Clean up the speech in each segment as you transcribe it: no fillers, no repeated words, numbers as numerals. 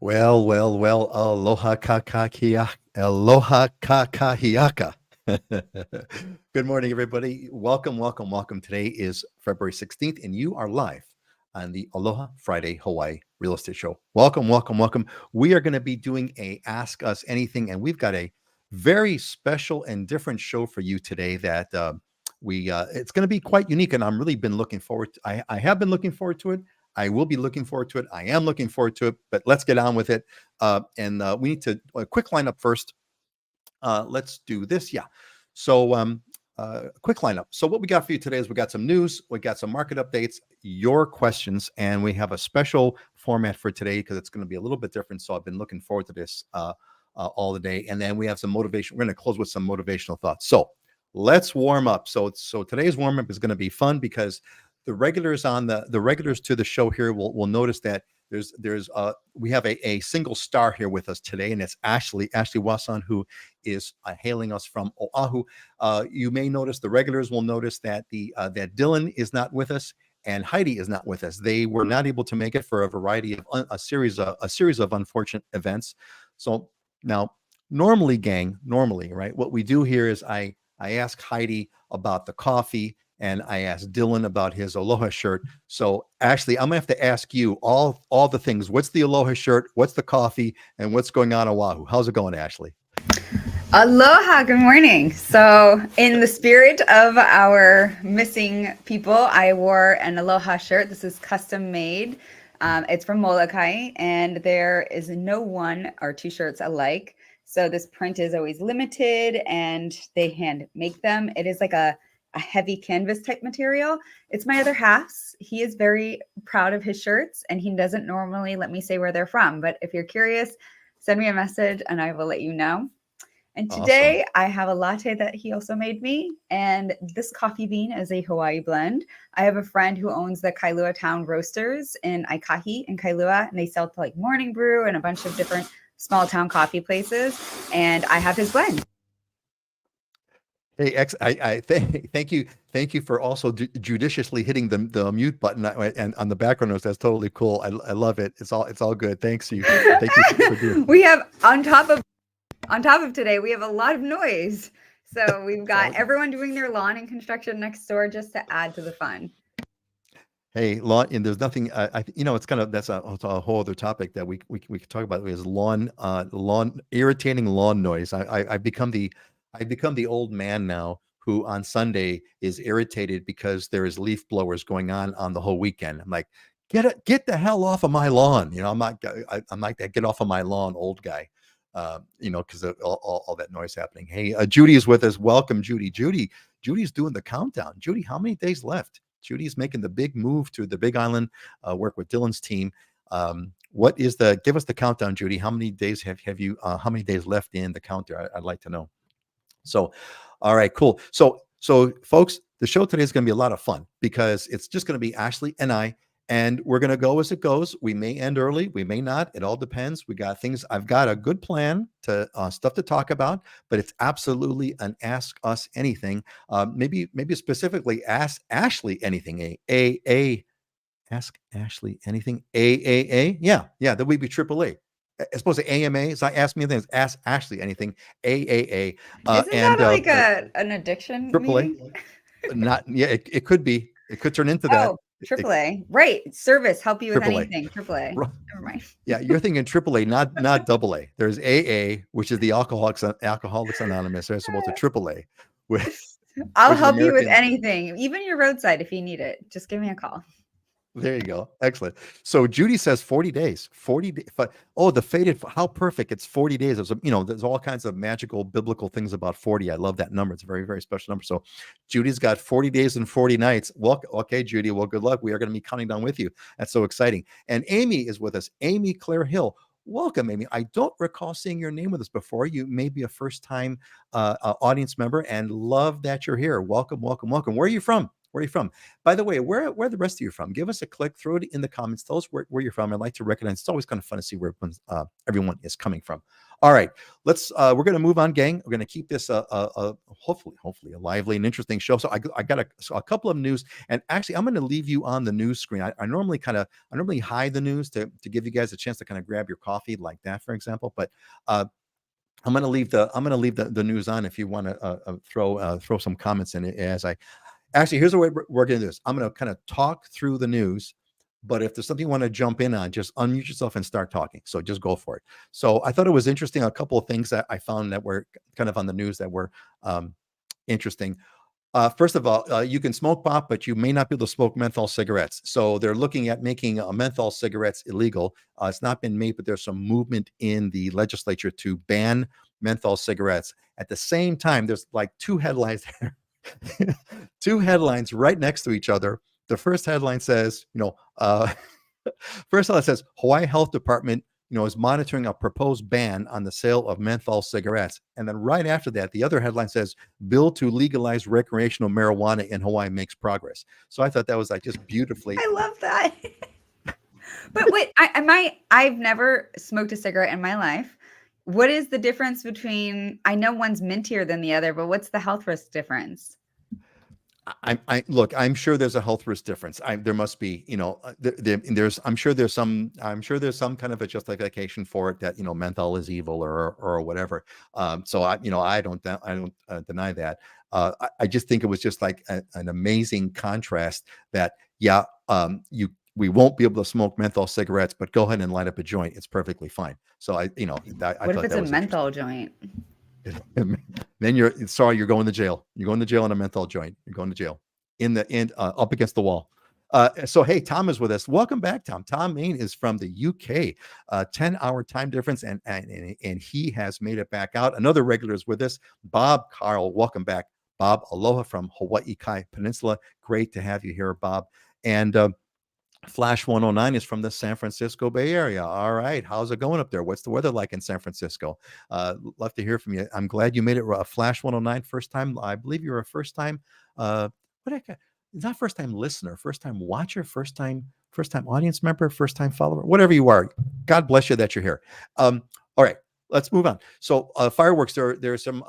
Well, aloha kakahiaka. Good morning, everybody. Welcome. Today is February 16th, and you are live on the Aloha Friday Hawaii Real Estate Show. Welcome. We are going to be doing a Ask Us Anything, and we've got a very special and different show for you today that it's going to be quite unique, and I'm really been looking forward to, I have been looking forward to it. I will be looking forward to it. I am looking forward to it, but let's get on with it. And we need to a quick lineup first. Let's do this. Yeah. So, quick lineup. So, what we got for you today is we got some news, we got some market updates, your questions, and we have a special format for today because it's going to be a little bit different. So, I've been looking forward to this all the day. And then we have some motivation. We're going to close with some motivational thoughts. So, let's warm up. So today's warm up is going to be fun because the regulars on the regulars to the show here will notice that we have a single star here with us today, and it's Ashliey Wasson, who is hailing us from Oahu. You may notice the regulars will notice that that Dylan is not with us and Heidi is not with us. They were not able to make it for a variety of a series of unfortunate events. So now, normally, right? What we do here is I ask Heidi about the coffee and I asked Dylan about his Aloha shirt. So Ashliey, I'm gonna have to ask you all the things. What's the Aloha shirt? What's the coffee? And what's going on in Oahu? How's it going, Ashliey? Aloha, good morning. So in the spirit of our missing people, I wore an Aloha shirt. This is custom made. It's from Molokai, and there is no one or two shirts alike. So this print is always limited, and they hand make them. It is like a heavy canvas type material. It's my other half's. He is very proud of his shirts, and he doesn't normally let me say where they're from. But if you're curious, send me a message and I will let you know. And today awesome. I have a latte that he also made me. And this coffee bean is a Hawaii blend. I have a friend who owns the Kailua Town Roasters in Aikahi in Kailua, and they sell to like Morning Brew and a bunch of different small town coffee places. And I have his blend. Hey, thank you for also judiciously hitting the mute button and on the background notes. That's totally cool. I love it. It's all good. Thank you for doing. We have on top of today, we have a lot of noise. So we've got everyone doing their lawn and construction next door just to add to the fun. Hey, lawn, and there's nothing. It's kind of that's a whole other topic that we could talk about is lawn irritating lawn noise. I become the old man now who on Sunday is irritated because there is leaf blowers going on the whole weekend. I'm like, get the hell off of my lawn. I'm like that get off of my lawn, old guy. Because of all that noise happening. Hey, Judy is with us. Welcome, Judy. Judy's doing the countdown. Judy, how many days left? Judy's making the big move to the Big Island, work with Dylan's team. Give us the countdown, Judy. How many days have you, how many days left in the counter? I'd like to know. So, all right, cool. So folks, the show today is going to be a lot of fun because it's just going to be Ashliey and I, and we're going to go as it goes. We may end early, we may not. It all depends. We got things. I've got a good plan to stuff to talk about, but it's absolutely an Ask Us Anything. Maybe specifically ask Ashliey anything. Ask Ashliey anything. Yeah. That would be AAA. As opposed to AMA. So I ask me things. Ask Ashliey anything. AAA. Isn't that like an addiction? AAA. Not. Yeah. It could be. It could turn into that. AAA, right? Service, help you with anything. AAA. Never mind. Yeah, you're thinking AAA, not AA. There's AA, which is the Alcoholics Anonymous. They're supposed to AAA. I'll help you with anything, even your roadside if you need it. Just give me a call. There you go. Excellent. So Judy says 40 days. 40 days. Oh, the faded. How perfect. It's 40 days. There's all kinds of magical biblical things about 40. I love that number. It's a very, very special number. So Judy's got 40 days and 40 nights. Well, okay, Judy. Well, good luck. We are going to be counting down with you. That's so exciting. And Amy is with us. Amy Claire Hill. Welcome, Amy. I don't recall seeing your name with us before. You may be a first-time audience member and love that you're here. Welcome. Where are you from? Where are you from? By the way, where are the rest of you from? Give us a click, throw it in the comments. Tell us where you're from. I'd like to recognize. It's always kind of fun to see where everyone is coming from. All right, we're going to move on, gang. We're going to keep this hopefully a lively and interesting show. So I got a couple of news, and actually I'm going to leave you on the news screen. I normally hide the news to give you guys a chance to kind of grab your coffee like that, for example. But I'm going to leave the news on if you want to throw some comments in it as I. Actually, here's the way we're going to do this. I'm going to kind of talk through the news, but if there's something you want to jump in on, just unmute yourself and start talking. So just go for it. So I thought it was interesting. A couple of things that I found that were kind of on the news that were interesting. First of all, you can smoke pot, but you may not be able to smoke menthol cigarettes. So they're looking at making menthol cigarettes illegal. It's not been made, but there's some movement in the legislature to ban menthol cigarettes. At the same time, there's like two headlines there. Two headlines right next to each other. The first headline says, Hawaii Health Department, is monitoring a proposed ban on the sale of menthol cigarettes. And then right after that, the other headline says, bill to legalize recreational marijuana in Hawaii makes progress. So I thought that was like just beautifully. I love that. But wait, I've never smoked a cigarette in my life. What is the difference between, I know one's mintier than the other, but what's the health risk difference? I'm sure there's a health risk difference. There must be, I'm sure there's some kind of a justification for it that, menthol is evil or whatever. So I don't deny that. I just think it was just like an amazing contrast that, we won't be able to smoke menthol cigarettes, but go ahead and light up a joint. It's perfectly fine. So I what if it's a menthol joint? Then you're going to jail. You're going to jail in a menthol joint. You're going to jail up against the wall. So hey, Tom is with us. Welcome back, Tom. Tom Main is from the UK, 10-hour time difference, and he has made it back out. Another regular is with us, Bob Carl. Welcome back, Bob. Aloha from Hawaii Kai Peninsula. Great to have you here, Bob. And Flash 109 is from the San Francisco Bay Area. All right. How's it going up there? What's the weather like in San Francisco? Love to hear from you. I'm glad you made it Flash 109 first time. I believe you're a first time, not first time listener, first time watcher, first time audience member, first time follower, whatever you are. God bless you that you're here. All right. Let's move on. So fireworks, there's some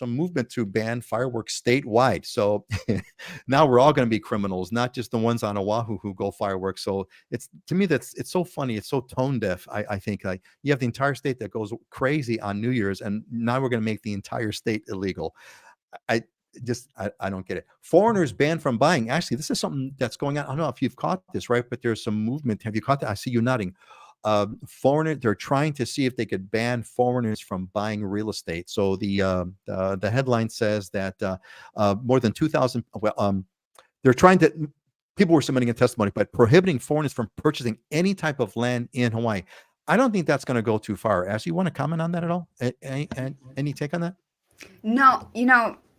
movement to ban fireworks statewide. So now we're all going to be criminals, not just the ones on Oahu who go fireworks. So it's so funny. It's so tone deaf. I think like you have the entire state that goes crazy on New Year's, and now we're going to make the entire state illegal. I don't get it. Foreigners banned from buying. Actually, this is something that's going on. I don't know if you've caught this, right? But there's some movement. Have you caught that? I see you nodding. They're trying to see if they could ban foreigners from buying real estate. So the headline says that more than 2,000. They're trying to. People were submitting a testimony, but prohibiting foreigners from purchasing any type of land in Hawaii. I don't think that's going to go too far. Ashley, you want to comment on that at all? Any take on that? No,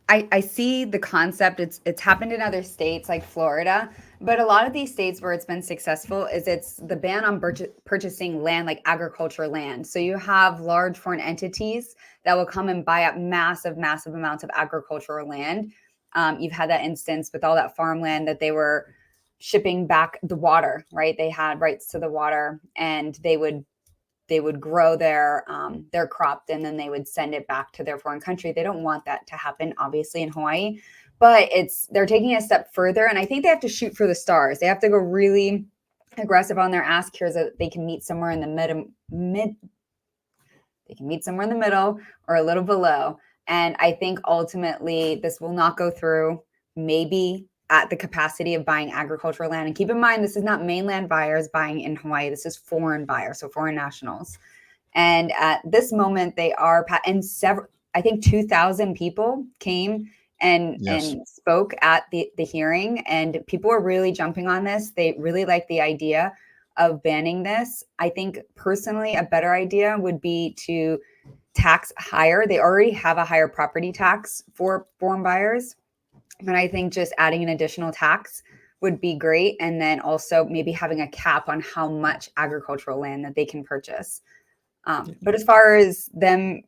I see the concept. It's happened in other states like Florida, but a lot of these states where it's been successful it's the ban on purchasing land, like agricultural land. So you have large foreign entities that will come and buy up massive amounts of agricultural land. You've had that instance with all that farmland that they were shipping back the water, right? They had rights to the water, and they would grow their crop, and then they would send it back to their foreign country. They don't want that to happen, obviously, in Hawaii, but they're taking it a step further. And I think they have to shoot for the stars. They have to go really aggressive on their ask here so that they can meet somewhere in the they can meet somewhere in the middle or a little below. And I think ultimately this will not go through, maybe at the capacity of buying agricultural land. And keep in mind, this is not mainland buyers buying in Hawaii. This is foreign buyers, so foreign nationals. And at this moment, they are, and I think 2,000 people came and spoke at the hearing, and people were really jumping on this. They really like the idea of banning this. I think personally, a better idea would be to tax higher. They already have a higher property tax for foreign buyers. But I think just adding an additional tax would be great. And then also maybe having a cap on how much agricultural land that they can purchase. But as far as them,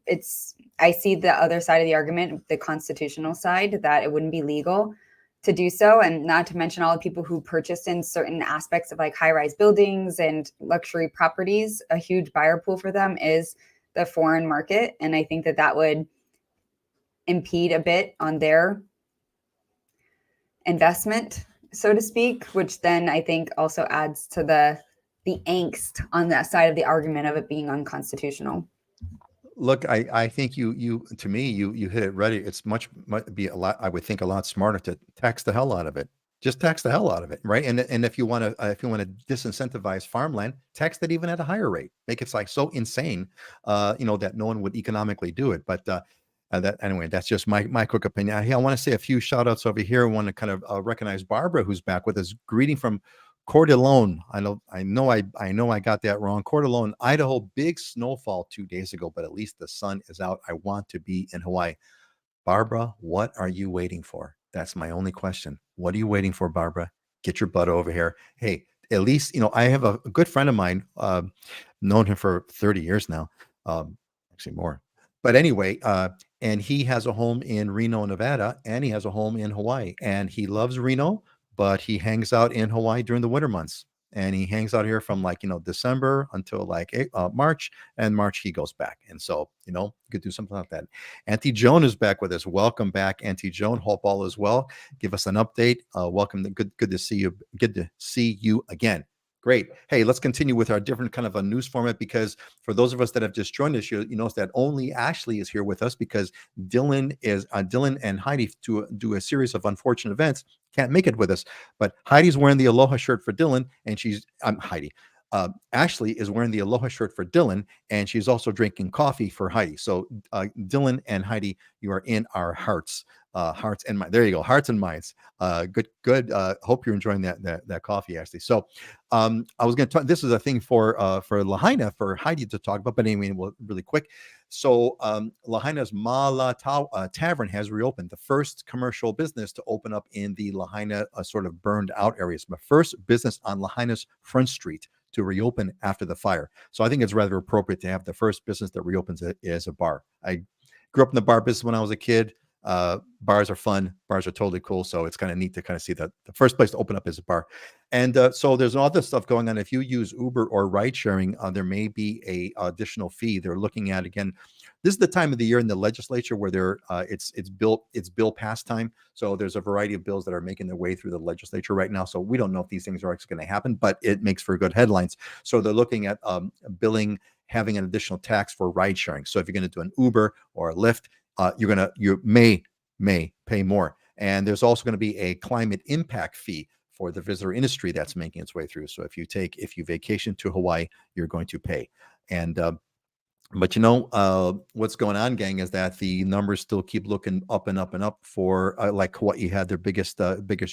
I see the other side of the argument, the constitutional side, that it wouldn't be legal. to do so. And not to mention all the people who purchased in certain aspects of like high-rise buildings and luxury properties. A huge buyer pool for them is the foreign market. And I think that that would impede a bit on their investment, so to speak, which then I think also adds to the angst on that side of the argument of it being unconstitutional. Look, I think you to me you hit it right. It's might be a lot. I would think a lot smarter to tax the hell out of it. Just tax the hell out of it, right? And if you want to disincentivize farmland, tax that even at a higher rate. Make it like so insane, that no one would economically do it. But that anyway, that's just my quick opinion. I want to say a few shout outs over here. I want to kind of recognize Barbara, who's back with us. Greeting from Coeur d'Alene. I know I got that wrong. Coeur d'Alene, Idaho. Big snowfall 2 days ago, but at least the sun is out. I want to be in Hawaii. Barbara, what are you waiting for? That's my only question. What are you waiting for, Barbara? Get your butt over here. Hey, at least, I have a good friend of mine, known him for 30 years now, actually more. But anyway, and he has a home in Reno, Nevada, and he has a home in Hawaii. And he loves Reno, but he hangs out in Hawaii during the winter months. And he hangs out here from December until March, and March he goes back. And so, you could do something like that. Auntie Joan is back with us. Welcome back, Auntie Joan. Hope all is well. Give us an update. Welcome. Good to see you. Good to see you again. Great. Hey, let's continue with our different kind of a news format, because for those of us that have just joined us, you notice that only Ashliey is here with us because Dylan and Heidi, to do a series of unfortunate events, can't make it with us. But Heidi's wearing the Aloha shirt for Dylan, and Heidi. Ashliey is wearing the Aloha shirt for Dylan, and she's also drinking coffee for Heidi. So Dylan and Heidi, you are in our hearts. Hearts and minds. There you go. Hearts and minds. Good. Hope you're enjoying that coffee, Ashley. So, I was going to talk. This is a thing for Lahaina, for Heidi to talk about. But anyway, really quick. So, Lahaina's Mala Tavern has reopened, the first commercial business to open up in the Lahaina sort of burned out areas. The first business on Lahaina's Front Street to reopen after the fire. So, I think it's rather appropriate to have the first business that reopens as a bar. I grew up in the bar business when I was a kid. Bars are fun. Bars are totally cool. So it's kind of neat to kind of see that the first place to open up is a bar. And so there's all this stuff going on. If you use Uber or ride sharing, there may be a additional fee. They're looking at, again, this is the time of the year in the legislature where it's bill pass time. So there's a variety of bills that are making their way through the legislature right now. So we don't know if these things are actually going to happen, but it makes for good headlines. So they're looking at billing, having an additional tax for ride sharing. So if you're going to do an Uber or a Lyft, you may pay more. And there's also going to be a climate impact fee for the visitor industry that's making its way through. So if you vacation to Hawaii, you're going to pay. And but what's going on, gang, is that the numbers still keep looking up and up and up for like Hawaii had their biggest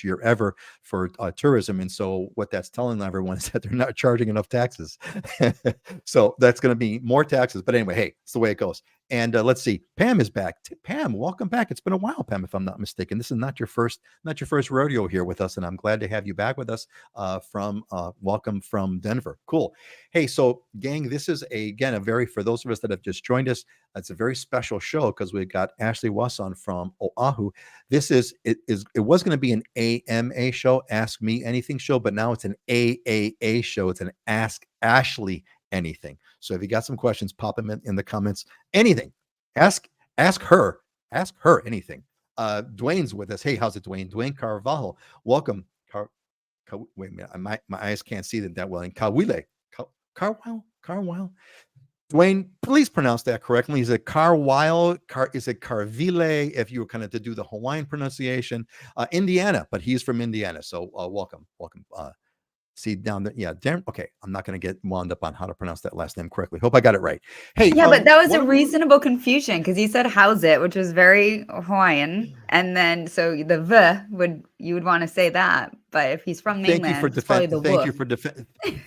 year ever for tourism. And so what that's telling everyone is that they're not charging enough taxes. So that's going to be more taxes. But anyway, hey, it's the way it goes. And let's see, Pam is back. Pam, welcome back. It's been a while, Pam, if I'm not mistaken. This is not your first rodeo here with us, and I'm glad to have you back with us. Welcome from Denver. Cool. Hey, so gang, this is for those of us that have just joined us, it's a very special show because we've got Ashliey Wasson from Oahu. It was going to be an AMA show, Ask Me Anything show, but now it's an AAA show. It's an Ask Ashliey Anything. So if you got some questions, pop them in the comments. Anything, ask her anything. Dwayne's with us. Hey, how's it, Dwayne? Dwayne Carvalho, welcome. Wait a minute, my eyes can't see that well. In Carwile. Dwayne, please pronounce that correctly. Is it Carwile? Is it Carvile? If you were kind of to do the Hawaiian pronunciation, Indiana, but he's from Indiana. So welcome. See down there. Yeah. Okay. I'm not going to get wound up on how to pronounce that last name correctly. Hope I got it right. Hey. Yeah, but that was a reasonable confusion because you said "how's it," which was very Hawaiian. And then so the "v" you would want to say that. But if he's from mainland, thank you for defending.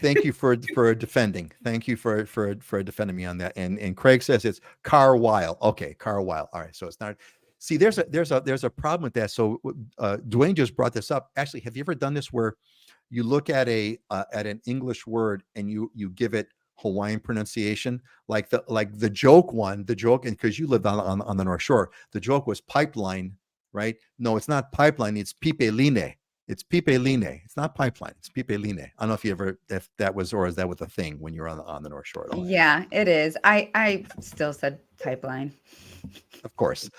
Thank you for defending me on that. And Craig says it's Carwile. Okay. Carwile. All right. So it's not. See, there's a problem with that. So Dwayne just brought this up. Actually, have you ever done this where you look at an English word and you give it Hawaiian pronunciation, like the joke, and because you lived on the North Shore, the joke was pipeline, right? No, it's not pipeline. It's pipeline. It's pipeline. It's not pipeline. It's pipeline. I don't know if that was, or is that was a thing when you were on the North Shore at all? Yeah, it is. I still said pipeline. Of course,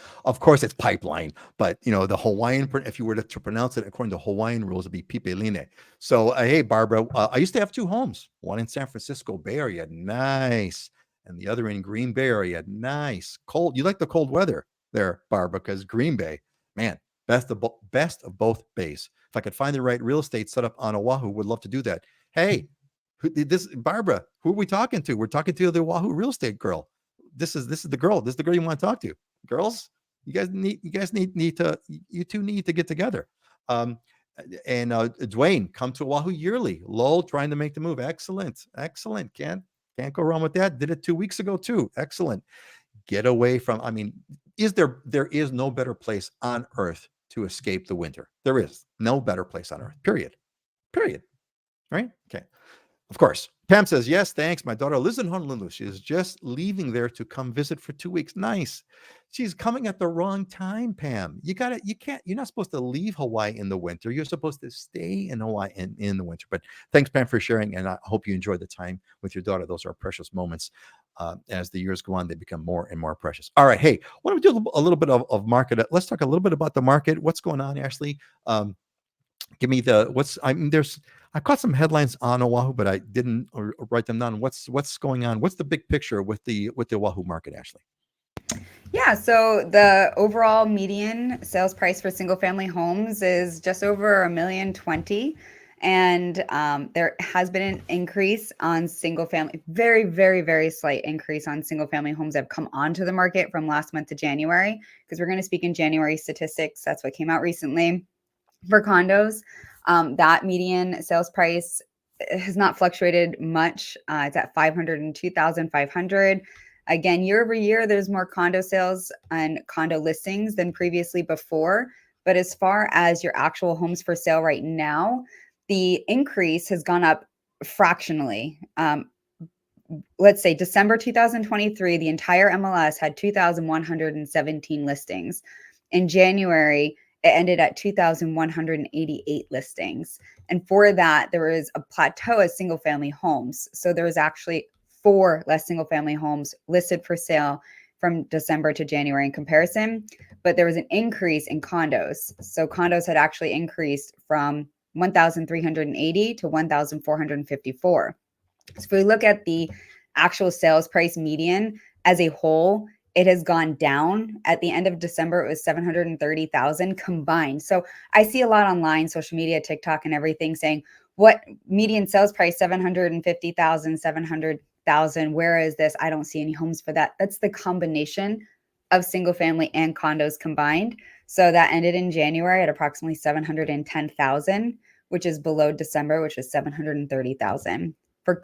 it's pipeline. But the Hawaiian, if you were to pronounce it according to Hawaiian rules, it'd be pipeline. So, hey, Barbara, I used to have 2 homes. One in San Francisco Bay Area, nice, and the other in Green Bay Area, nice. Cold. You like the cold weather there, Barbara? Because Green Bay, man, best of both bays. If I could find the right real estate set up on Oahu, would love to do that. Hey, Barbara, who are we talking to? We're talking to the Oahu real estate girl. This is the girl. This is the girl you want to talk to. Girls, you two need to get together. And Dwayne, come to Oahu yearly. Lowell trying to make the move. Excellent. Can't go wrong with that. Did it 2 weeks ago too. Excellent. Get away from. There is no better place on earth to escape the winter. There is no better place on earth. Period. Right? Okay. Of course. Pam says, yes, thanks. My daughter lives in Honolulu. She is just leaving there to come visit for 2 weeks. Nice. She's coming at the wrong time, Pam. You're not supposed to leave Hawaii in the winter. You're supposed to stay in Hawaii in the winter. But thanks, Pam, for sharing. And I hope you enjoy the time with your daughter. Those are precious moments. As the years go on, they become more and more precious. All right. Hey, why don't we do a little bit of market? Let's talk a little bit about the market. What's going on, Ashliey? Give me I caught some headlines on Oahu, but I didn't write them down. What's going on? What's the big picture with the Oahu market, Ashliey? Yeah, so the overall median sales price for single family homes is just over $1,020,000. And there has been an increase on single family, very, very, very slight increase on single family homes that have come onto the market from last month to January, because we're going to speak in January statistics. That's what came out recently. For condos, that median sales price has not fluctuated much. It's at $502,500. Again, year over year, there's more condo sales and condo listings than previously before. But as far as your actual homes for sale right now, the increase has gone up fractionally. Let's say December 2023, the entire MLS had 2,117 listings. In January, it ended at 2,188 listings. And for that, there was a plateau of single family homes. So there was actually 4 less single family homes listed for sale from December to January in comparison. But there was an increase in condos. So condos had actually increased from 1,380 to 1,454. So if we look at the actual sales price median as a whole, it has gone down. At the end of December, it was 730,000 combined. So I see a lot online, social media, TikTok, and everything saying, what median sales price, 750,000, 700,000. Where is this? I don't see any homes for that. That's the combination of single family and condos combined. So that ended in January at approximately 710,000, which is below December, which was 730,000. For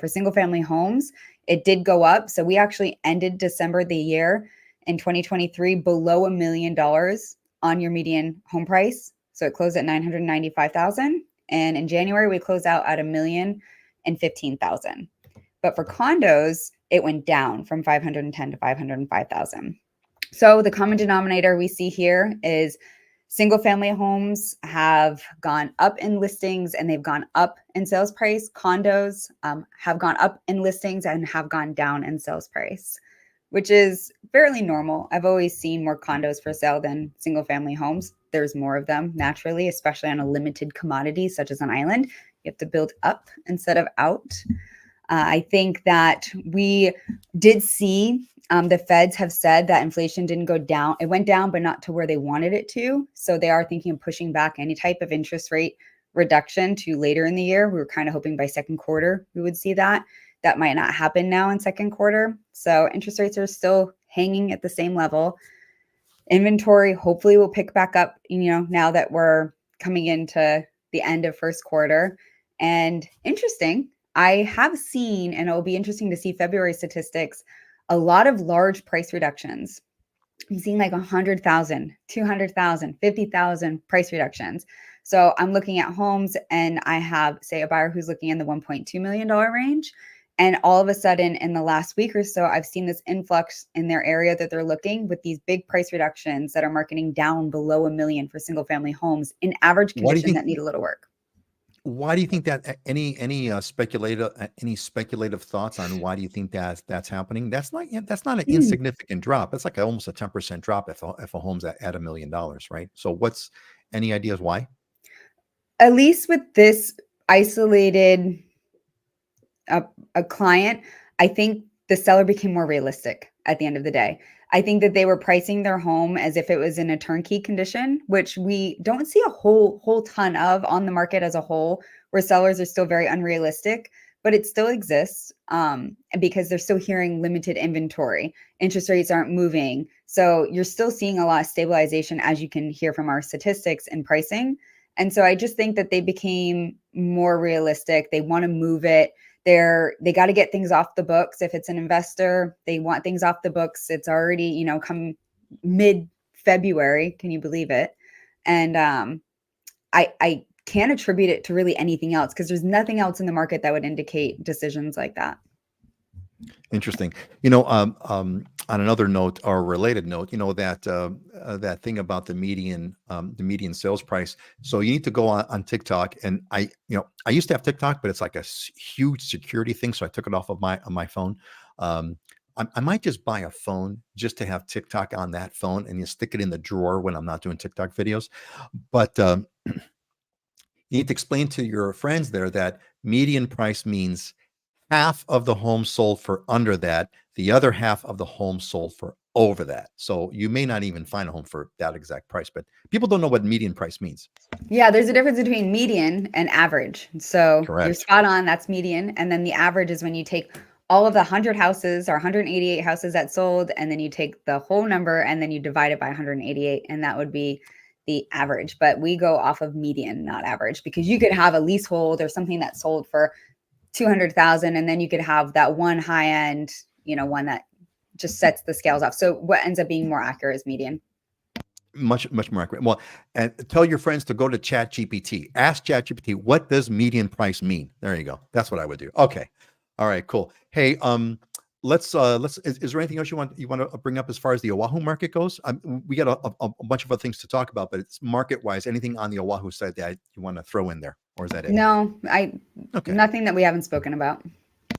single family homes, it did go up. So we actually ended December the year in 2023 below $1 million on your median home price. So it closed at 995,000. And in January, we closed out at $1,015,000. But for condos, it went down from 510 to 505,000. So the common denominator we see here is single family homes have gone up in listings and they've gone up in sales price. Condos have gone up in listings and have gone down in sales price, which is fairly normal. I've always seen more condos for sale than single family homes. There's more of them naturally, especially on a limited commodity such as an island. You have to build up instead of out. I think that we did see the feds have said that inflation didn't go down. It went down, but not to where they wanted it to. So they are thinking of pushing back any type of interest rate reduction to later in the year. We were kind of hoping by second quarter we would see that. That might not happen now in second quarter. So interest rates are still hanging at the same level. Inventory hopefully will pick back up, now that we're coming into the end of first quarter. And interesting, I have seen, and it'll be interesting to see February statistics, a lot of large price reductions. I'm seeing like 100,000, 200,000, 50,000 price reductions. So I'm looking at homes and I have, say, a buyer who's looking in the $1.2 million range. And all of a sudden, in the last week or so, I've seen this influx in their area that they're looking with these big price reductions that are marketing down below $1 million for single family homes in average Why do you condition think? that need a little work. Why do you think that? Any speculative thoughts on why do you think that's happening? That's not an Hmm. insignificant drop. It's like almost a 10% drop if a home's at $1 million, right? So what's any ideas why? At least with this isolated a client, I think the seller became more realistic at the end of the day. I think that they were pricing their home as if it was in a turnkey condition, which we don't see a whole ton of on the market as a whole, where sellers are still very unrealistic, but it still exists because they're still hearing limited inventory. Interest rates aren't moving. So you're still seeing a lot of stabilization, as you can hear from our statistics and pricing. And so I just think that they became more realistic. They want to move it. They got to get things off the books. If it's an investor, they want things off the books. It's already, come mid-February. Can you believe it? And I can't attribute it to really anything else because there's nothing else in the market that would indicate decisions like that. Interesting. On another note or a related note, that thing about the median sales price. So you need to go on TikTok, and I used to have TikTok, but it's like a huge security thing, so I took it off of my phone. I might just buy a phone just to have TikTok on that phone, and you stick it in the drawer when I'm not doing TikTok videos. But you need to explain to your friends there that median price means half of the home sold for under that, the other half of the home sold for over that. So you may not even find a home for that exact price, but people don't know what median price means. Yeah, there's a difference between median and average. So you're Correct. spot on. That's median. And then the average is when you take all of the 100 houses or 188 houses that sold, and then you take the whole number and then you divide it by 188, and that would be the average. But we go off of median, not average, because you could have a leasehold or something that sold for 200,000, and then you could have that one high end, one that just sets the scales off. So what ends up being more accurate is median. Much, much more accurate. Well, and tell your friends to go to ChatGPT. Ask ChatGPT, what does median price mean? There you go. That's what I would do. Okay. All right, cool. Hey, let's is there anything else you want to bring up as far as the Oahu market goes? We got a bunch of other things to talk about, but it's market wise, anything on the Oahu side that you want to throw in there, or is that it? No, Okay. nothing that we haven't spoken about.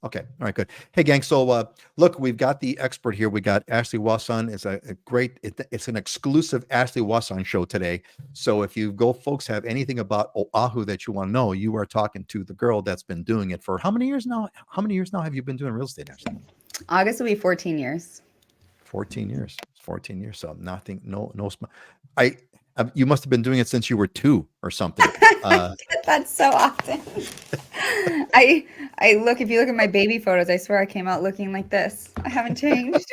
Okay. All right, good. Hey, gang. So, look, we've got the expert here. We got Ashliey Wasson. It's a great, it's an exclusive Ashliey Wasson show today. So if you folks, have anything about Oahu that you want to know, you are talking to the girl that's been doing it for how many years now? How many years now have you been doing real estate, Ashliey? August will be 14 years. 14 years. 14 years. So nothing, no, you must have been doing it since you were 2 or something. I get that so often. If you look at my baby photos, I swear I came out looking like this. I haven't changed.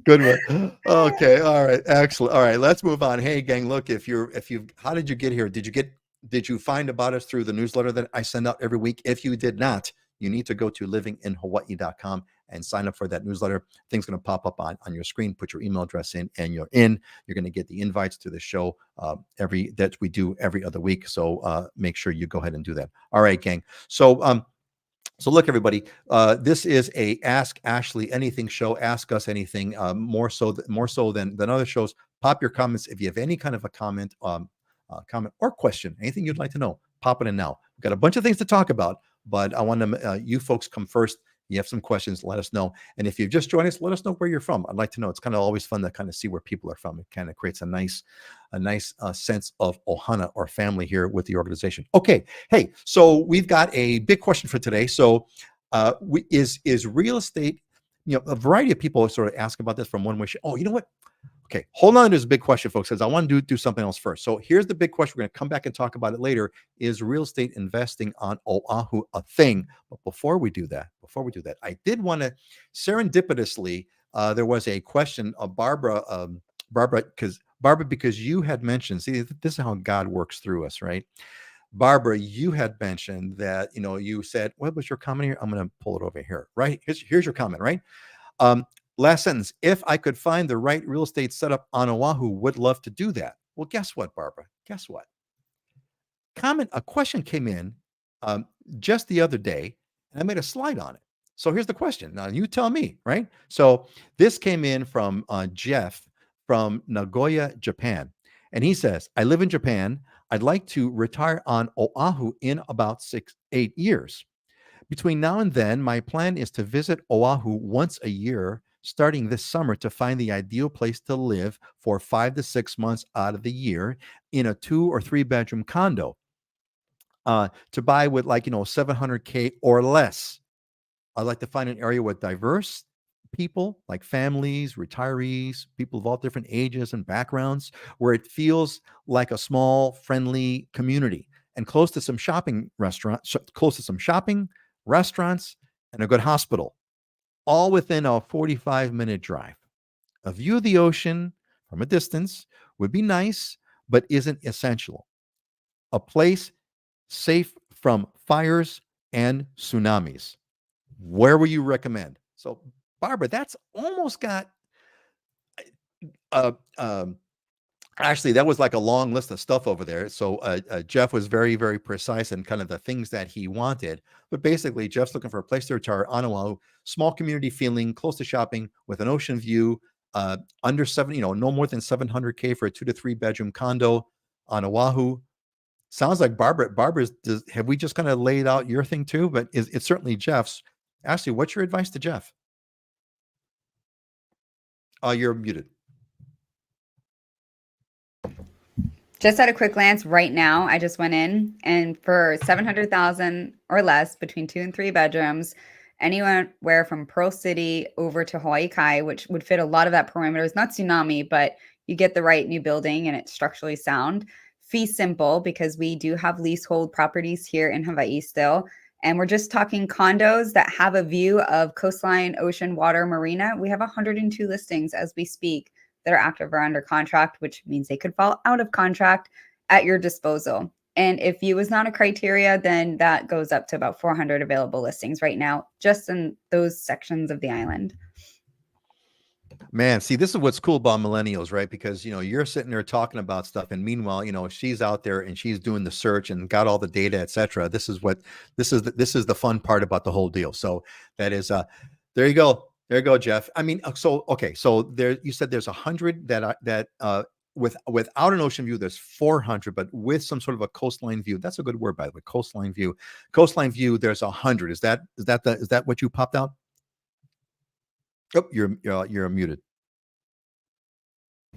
Good one. Okay. All right. Excellent. All right. Let's move on. Hey, gang. Look, how did you get here? Did you find about us through the newsletter that I send out every week? If you did not, you need to go to livinginhawaii.com and sign up for that newsletter. Things going to pop up on your screen. Put your email address in, and you're in. You're going to get the invites to the show that we do every other week. So make sure you go ahead and do that. All right, gang. So look, everybody, this is a Ask Ashliey Anything show. Ask us anything, more so than other shows. Pop your comments. If you have any kind of a comment or question, anything you'd like to know, pop it in now. We've got a bunch of things to talk about, but I want you folks come first. You have some questions, let us know. And if you've just joined us, let us know where you're from. I'd like to know. It's kind of always fun to kind of see where people are from. It kind of creates a nice sense of Ohana or family here with the organization. Okay. Hey, so we've got a big question for today. So is real estate, a variety of people sort of ask about this from one way. Oh, you know what? Okay, hold on. There's a big question, folks, because I want to do something else first. So here's the big question. We're going to come back and talk about it later. Is real estate investing on Oahu a thing? But before we do that, I did want to serendipitously, there was a question of Barbara, because you had mentioned, see, this is how God works through us, right? Barbara, you had mentioned that, you said, what was your comment here? I'm going to pull it over here, right? Here's your comment, right? Last sentence, if I could find the right real estate setup on Oahu, would love to do that. Well, guess what, Barbara? Guess what? A question came in. just the other day, and I made a slide on it. So here's the question. Now you tell me, right? So this came in from Jeff from Nagoya, Japan. And he says, I live in Japan. I'd like to retire on Oahu in about 8 years. Between now and then, my plan is to visit Oahu once a year, starting this summer, to find the ideal place to live for 5 to 6 months out of the year in a 2 or 3 bedroom condo, to buy with 700K or less. I'd like to find an area with diverse people, like families, retirees, people of all different ages and backgrounds, where it feels like a small, friendly community, and close to some shopping restaurants, and a good hospital, all within a 45-minute drive. A view of the ocean from a distance would be nice, but isn't essential. A place safe from fires and tsunamis. Where will you recommend? So, Barbara, that's almost got uh, um, actually, that was like a long list of stuff over there. So Jeff was very, very precise in kind of the things that he wanted. But basically, Jeff's looking for a place to retire on Oahu, small community feeling, close to shopping, with an ocean view, under no more than 700K for a 2 to 3 bedroom condo on Oahu. Sounds like Barbara's. Have we just kind of laid out your thing too? But it's certainly Jeff's. Ashliey, what's your advice to Jeff? You're muted. Just at a quick glance right now, I just went in, and for 700,000 or less, between 2 and 3 bedrooms, anywhere from Pearl City over to Hawaii Kai, which would fit a lot of that perimeter. It's not tsunami, but you get the right new building and it's structurally sound. Fee simple, because we do have leasehold properties here in Hawaii still. And we're just talking condos that have a view of coastline, ocean, water, marina. We have 102 listings as we speak that are active or under contract, which means they could fall out of contract at your disposal. And if view is not a criteria, then that goes up to about 400 available listings right now, just in those sections of the island. Man, see, this is what's cool about millennials, right? Because you're sitting there talking about stuff, and meanwhile, she's out there and she's doing the search and got all the data, etc. This is the fun part about the whole deal. So that is there you go. There you go, Jeff. I mean, so okay, so there you said there's 100 without an ocean view, there's 400, but with some sort of a coastline view. That's a good word, by the way. Coastline view. Coastline view. There's 100. Is that what you popped out? Oh, you're muted.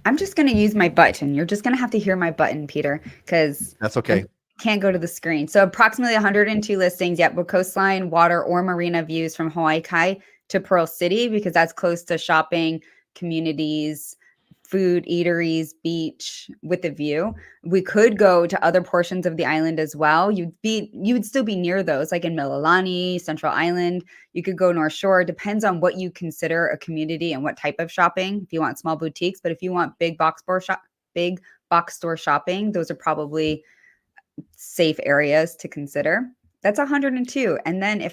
I'm just going to use my button. You're just going to have to hear my button, Peter, because that's okay. I can't go to the screen. So approximately 102 listings, yet with coastline, water, or marina views from Hawaii Kai to Pearl City, because that's close to shopping, communities, food, eateries, beach with a view. We could go to other portions of the island as well. You would still be near those, like in Mililani, Central Island. You could go North Shore. Depends on what you consider a community and what type of shopping. If you want small boutiques, but if you want big box store shopping, those are probably safe areas to consider. That's 102. And then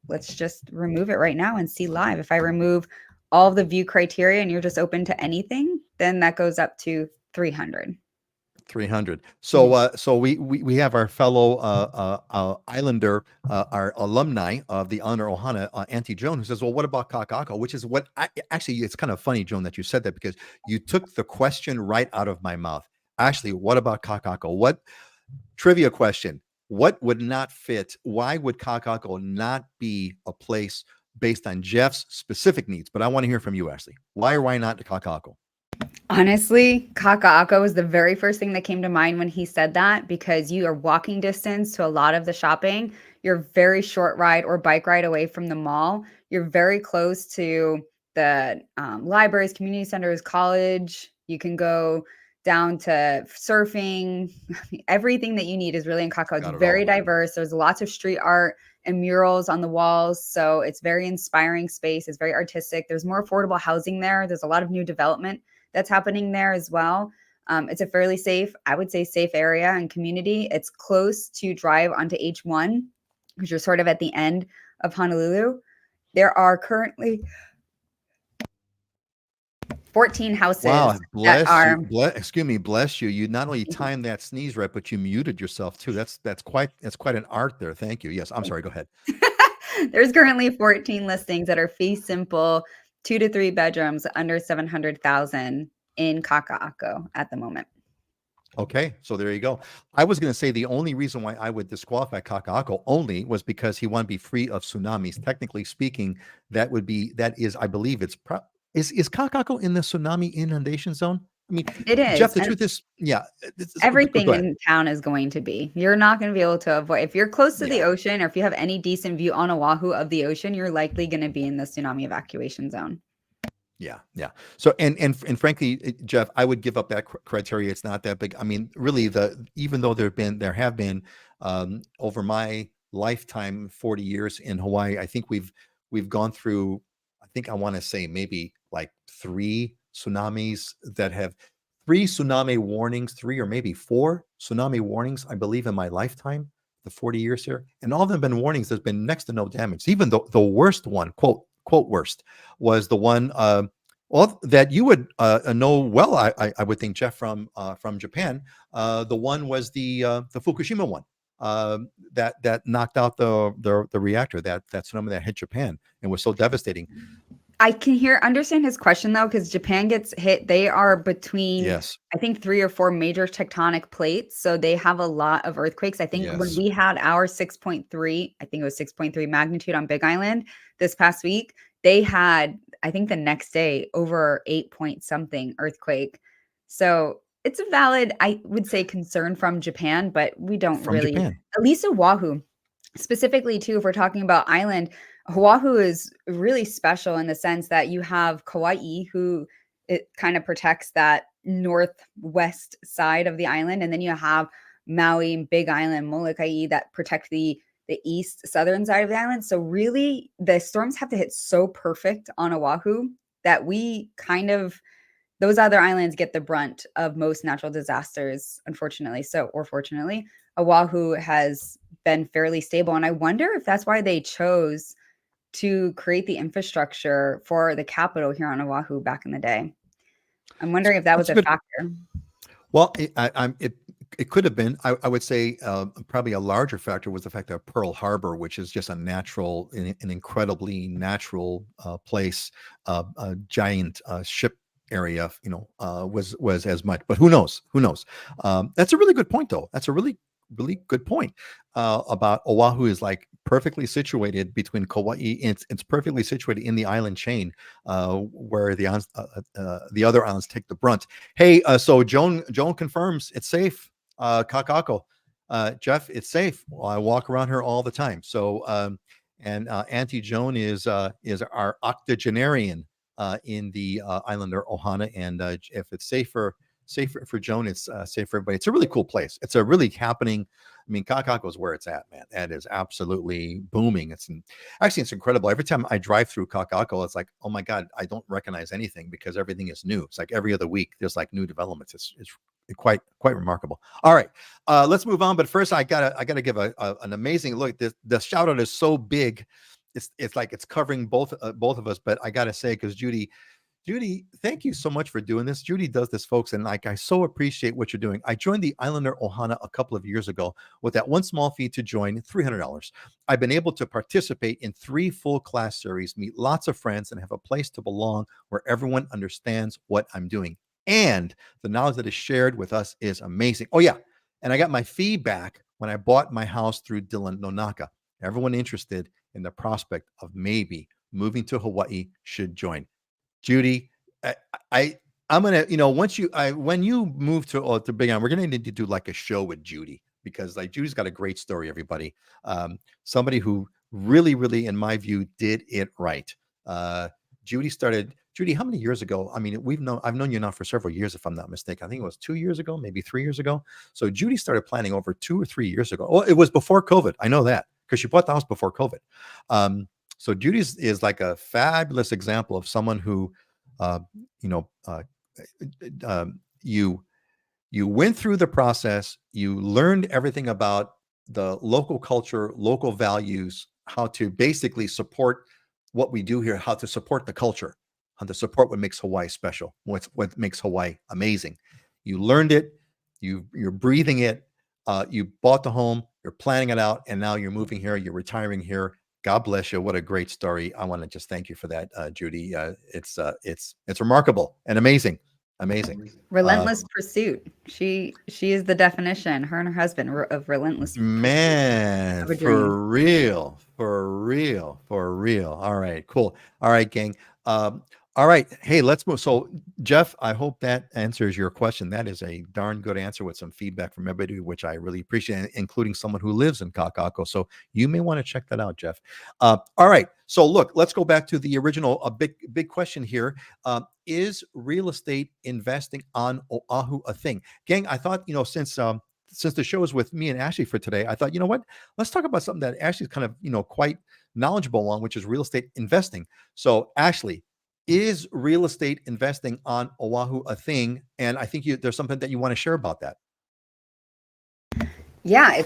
let's just remove it right now and see live. If I remove all of the view criteria and you're just open to anything, then that goes up to 300. 300. So we have our fellow islander, our alumni of the Honor Ohana, Auntie Joan, who says, well, what about Kaka'ako? Which is what actually, it's kind of funny, Joan, that you said that, because you took the question right out of my mouth. Actually, what about Kaka'ako? What trivia question? What would not fit? Why would Kaka'ako not be a place based on Jeff's specific needs? But I want to hear from you, Ashliey. Why or why not Kaka'ako? Honestly, Kaka'ako was the very first thing that came to mind when he said that, because you are walking distance to a lot of the shopping. You're very short ride or bike ride away from the mall. You're very close to the libraries, community centers, college. You can go down to surfing. Everything that you need is really in Kaka'ako. It's very diverse. There's lots of street art and murals on the walls. So it's very inspiring space. It's very artistic. There's more affordable housing there. There's a lot of new development that's happening there as well. It's a fairly safe, I would say, safe area and community. It's close to drive onto H1, because you're sort of at the end of Honolulu. There are currently 14 houses Wow, that bless you. are. Excuse me, bless you. You not only timed that sneeze right, but you muted yourself too. That's quite an art there. Thank you. Yes, I'm sorry. Go ahead. There's currently 14 listings that are fee simple, 2 to 3 bedrooms under 700,000 in Kaka'ako at the moment. Okay, so there you go. I was going to say the only reason why I would disqualify Kaka'ako only was because he wanted to be free of tsunamis. Technically speaking, that is, I believe is Kaka'ako in the tsunami inundation zone? I mean, It Jeff, is. the And truth is, yeah. everything Go ahead. in town is going to be. You're not going to be able to avoid. If you're close to the Yeah. ocean or if you have any decent view on Oahu of the ocean, you're likely going to be in the tsunami evacuation zone. Yeah, yeah. So and frankly, Jeff, I would give up that criteria. It's not that big. I mean, really, even though there have been over my lifetime, 40 years in Hawaii, I think we've gone through. I think I want to say maybe like three tsunamis that have three tsunami warnings, three or maybe four tsunami warnings, I believe, in my lifetime, the 40 years here, and all of them have been warnings. There's been next to no damage. Even the worst one, quote worst, was the one well that you would know well. I would think, Jeff, from Japan. The one was the Fukushima one that knocked out the reactor, that tsunami that hit Japan and was so devastating. I can understand his question though, because Japan gets hit. They are between, Yes, I think, 3 or 4 major tectonic plates. So they have a lot of earthquakes. I think when yes. we had our 6.3, I think it was 6.3 magnitude on Big Island this past week, they had, I think the next day, over 8 point something earthquake. So it's a valid, I would say, concern from Japan, but we don't From really, Japan. at least Oahu specifically too, if we're talking about island, Oahu is really special in the sense that you have Kauai, who it kind of protects that northwest side of the island, and then you have Maui, Big Island, Molokai that protect the east southern side of the island. So really, the storms have to hit so perfect on Oahu that we kind of, those other islands get the brunt of most natural disasters, unfortunately. So, or fortunately, Oahu has been fairly stable. And I wonder if that's why they chose to create the infrastructure for the capital here on Oahu back in the day. I'm wondering if that That's was a a good. factor. Well, it could have been. I would say probably a larger factor was the fact that Pearl Harbor, which is just an incredibly natural place, a giant ship area, was as much. But who knows? Who knows? That's a really good point, though. That's a really good point about Oahu is like perfectly situated between Kauai. It's perfectly situated in the island chain where the other islands take the brunt. Hey, so Joan confirms it's safe. Kakako, Jeff, it's safe. Well, I walk around her all the time. So and Auntie Joan is our octogenarian in the islander Ohana, and if it's safer for Joan, it's safe for everybody. It's a really cool place. It's a really happening. I mean, Kakako is where it's at, man. That is absolutely booming. Actually, it's incredible. Every time I drive through Kakako, it's like, oh my God, I don't recognize anything because everything is new. It's like every other week there's like new developments. It's quite remarkable. All right, let's move on. But first, I gotta give an amazing look. The shout out is so big. It's like it's covering both of us. But I gotta say, because Judy, thank you so much for doing this. Judy does this, folks, and like I so appreciate what you're doing. I joined the Islander Ohana a couple of years ago with that one small fee to join, $300. I've been able to participate in 3 full class series, meet lots of friends, and have a place to belong where everyone understands what I'm doing. And the knowledge that is shared with us is amazing. Oh yeah, and I got my feedback when I bought my house through Dylan Nonaka. Everyone interested in the prospect of maybe moving to Hawaii should join. Judy, I'm gonna, when you move to Big Island, we're gonna need to do like a show with Judy because like Judy's got a great story. Everybody, somebody who really, in my view, did it right. Judy, how many years ago? I mean, I've known you now for several years, if I'm not mistaken. I think it was 2 years ago, maybe 3 years ago. So Judy started planning over 2 or 3 years ago. Well, it was before COVID. I know that because she bought the house before COVID. So Judy is like a fabulous example of someone who, uh, you know, uh, you went through the process, you learned everything about the local culture, local values, how to basically support what we do here, how to support the culture, to support what makes Hawaii special, what makes Hawaii amazing. You learned it, you're breathing it, you bought the home, you're planning it out, and now you're moving here, you're retiring here. God bless you. What a great story. I want to just thank you for that, Judy. It's remarkable and amazing. Amazing. Relentless pursuit. She is the definition, her and her husband, of relentless Man, pursuit of a dream. for real, for real, for real. All right, cool. All right, gang. All right. Hey, let's move. So, Jeff, I hope that answers your question. That is a darn good answer with some feedback from everybody, which I really appreciate, including someone who lives in Kakako. So you may want to check that out, Jeff. All right. So look, let's go back to the original, a big question here. Is real estate investing on Oahu a thing? Gang, I thought, since the show is with me and Ashliey for today, I thought, you know what? Let's talk about something that Ashliey's kind of, quite knowledgeable on, which is real estate investing. So, Ashliey, is real estate investing on Oahu a thing? And I think there's something that you want to share about that. Yeah,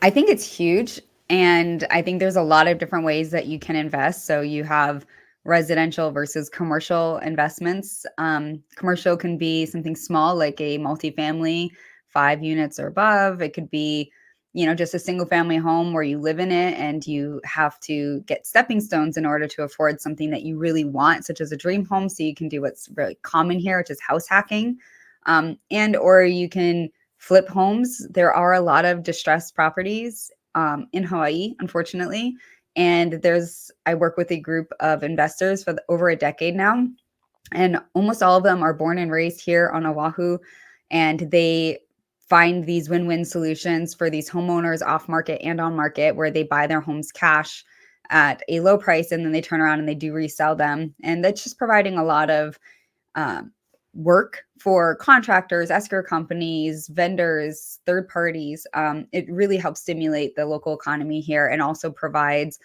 I think it's huge. And I think there's a lot of different ways that you can invest. So you have residential versus commercial investments. Commercial can be something small, like a multifamily, 5 units or above. It could be, just a single family home where you live in it and you have to get stepping stones in order to afford something that you really want, such as a dream home. So you can do what's really common here, which is house hacking. Or you can flip homes. There are a lot of distressed properties in Hawaii, unfortunately. And I work with a group of investors for over a decade now. And almost all of them are born and raised here on Oahu. And they find these win-win solutions for these homeowners off market and on market, where they buy their homes cash at a low price and then they turn around and they do resell them. And that's just providing a lot of work for contractors, escrow companies, vendors, third parties. It really helps stimulate the local economy here and also provides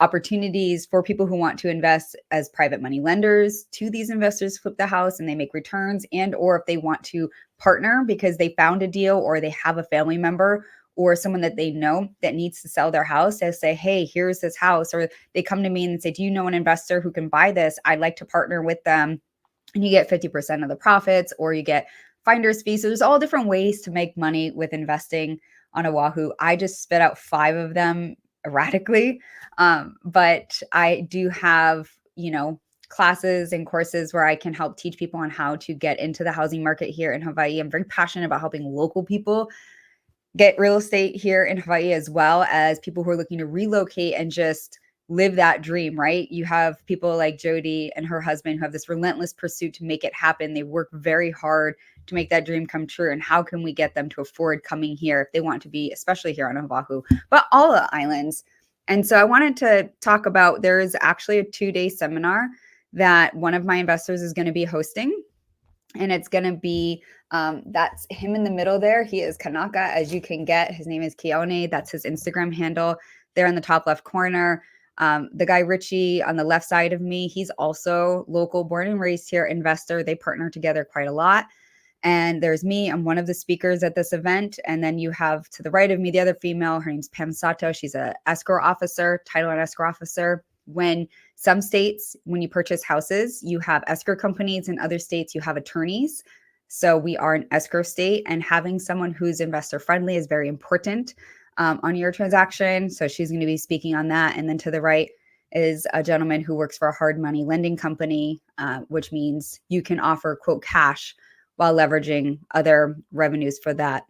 opportunities for people who want to invest as private money lenders to these investors, flip the house and they make returns, and or if they want to partner because they found a deal or they have a family member or someone that they know that needs to sell their house, they say, hey, here's this house. Or they come to me and say, do you know an investor who can buy this? I'd like to partner with them. And you get 50% of the profits, or you get finder's fees. So there's all different ways to make money with investing on Oahu. I just spit out 5 of them erratically. But I do have, classes and courses where I can help teach people on how to get into the housing market here in Hawaii. I'm very passionate about helping local people get real estate here in Hawaii, as well as people who are looking to relocate and just live that dream, right? You have people like Jody and her husband who have this relentless pursuit to make it happen. They work very hard to make that dream come true. And how can we get them to afford coming here if they want to be, especially here on Oahu, but all the islands? And so I wanted to talk about, there is actually a 2-day seminar that one of my investors is going to be hosting. And it's going to be, that's him in the middle there. He is Kanaka, as you can get. His name is Keone. That's his Instagram handle there in the top left corner. The guy Richie on the left side of me, he's also local, born and raised here, investor. They partner together quite a lot. And there's me. I'm one of the speakers at this event. And then you have to the right of me, the other female. Her name's Pam Sato. She's a escrow officer, title and escrow officer. When some states, when you purchase houses, you have escrow companies. In other states, you have attorneys. So we are an escrow state, and having someone who's investor friendly is very important on your transaction. So she's going to be speaking on that. And then to the right is a gentleman who works for a hard money lending company, which means you can offer, quote, cash while leveraging other revenues for that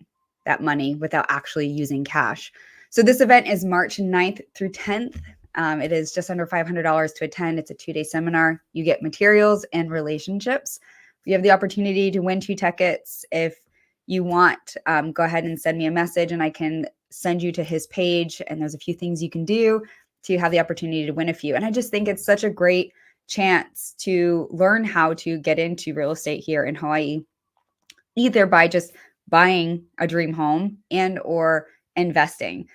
money without actually using cash. So this event is March 9th through 10th. It is just under $500 to attend. It's a 2-day seminar. You get materials and relationships. You have the opportunity to win 2 tickets. If you want, go ahead and send me a message and I can send you to his page. And there's a few things you can do to have the opportunity to win a few. And I just think it's such a great chance to learn how to get into real estate here in Hawaii, either by just buying a dream home and or investing.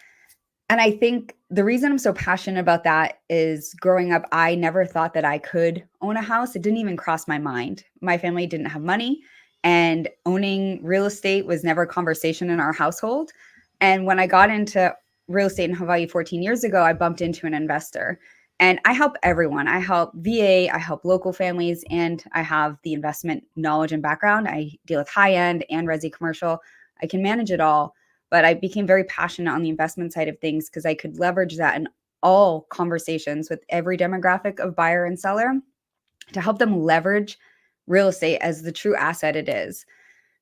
And I think the reason I'm so passionate about that is growing up, I never thought that I could own a house. It didn't even cross my mind. My family didn't have money, and owning real estate was never a conversation in our household. And when I got into real estate in Hawaii 14 years ago, I bumped into an investor. And I help everyone. I help VA, I help local families, and I have the investment knowledge and background. I deal with high end and resi commercial. I can manage it all, but I became very passionate on the investment side of things because I could leverage that in all conversations with every demographic of buyer and seller to help them leverage real estate as the true asset it is.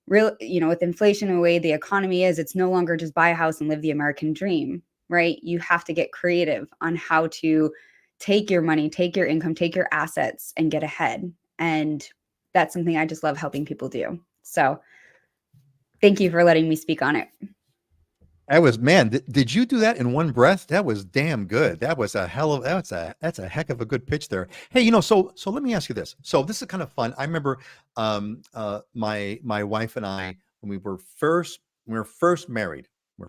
With inflation the way the economy is, it's no longer just buy a house and live the American dream, right? You have to get creative on how to take your money, take your income, take your assets and get ahead. And that's something I just love helping people do. So thank you for letting me speak on it. That was, man, did you do that in one breath? That was damn good. That was that's a heck of a good pitch there. Hey, so let me ask you this. So this is kind of fun. I remember my wife and I, when we were first married. We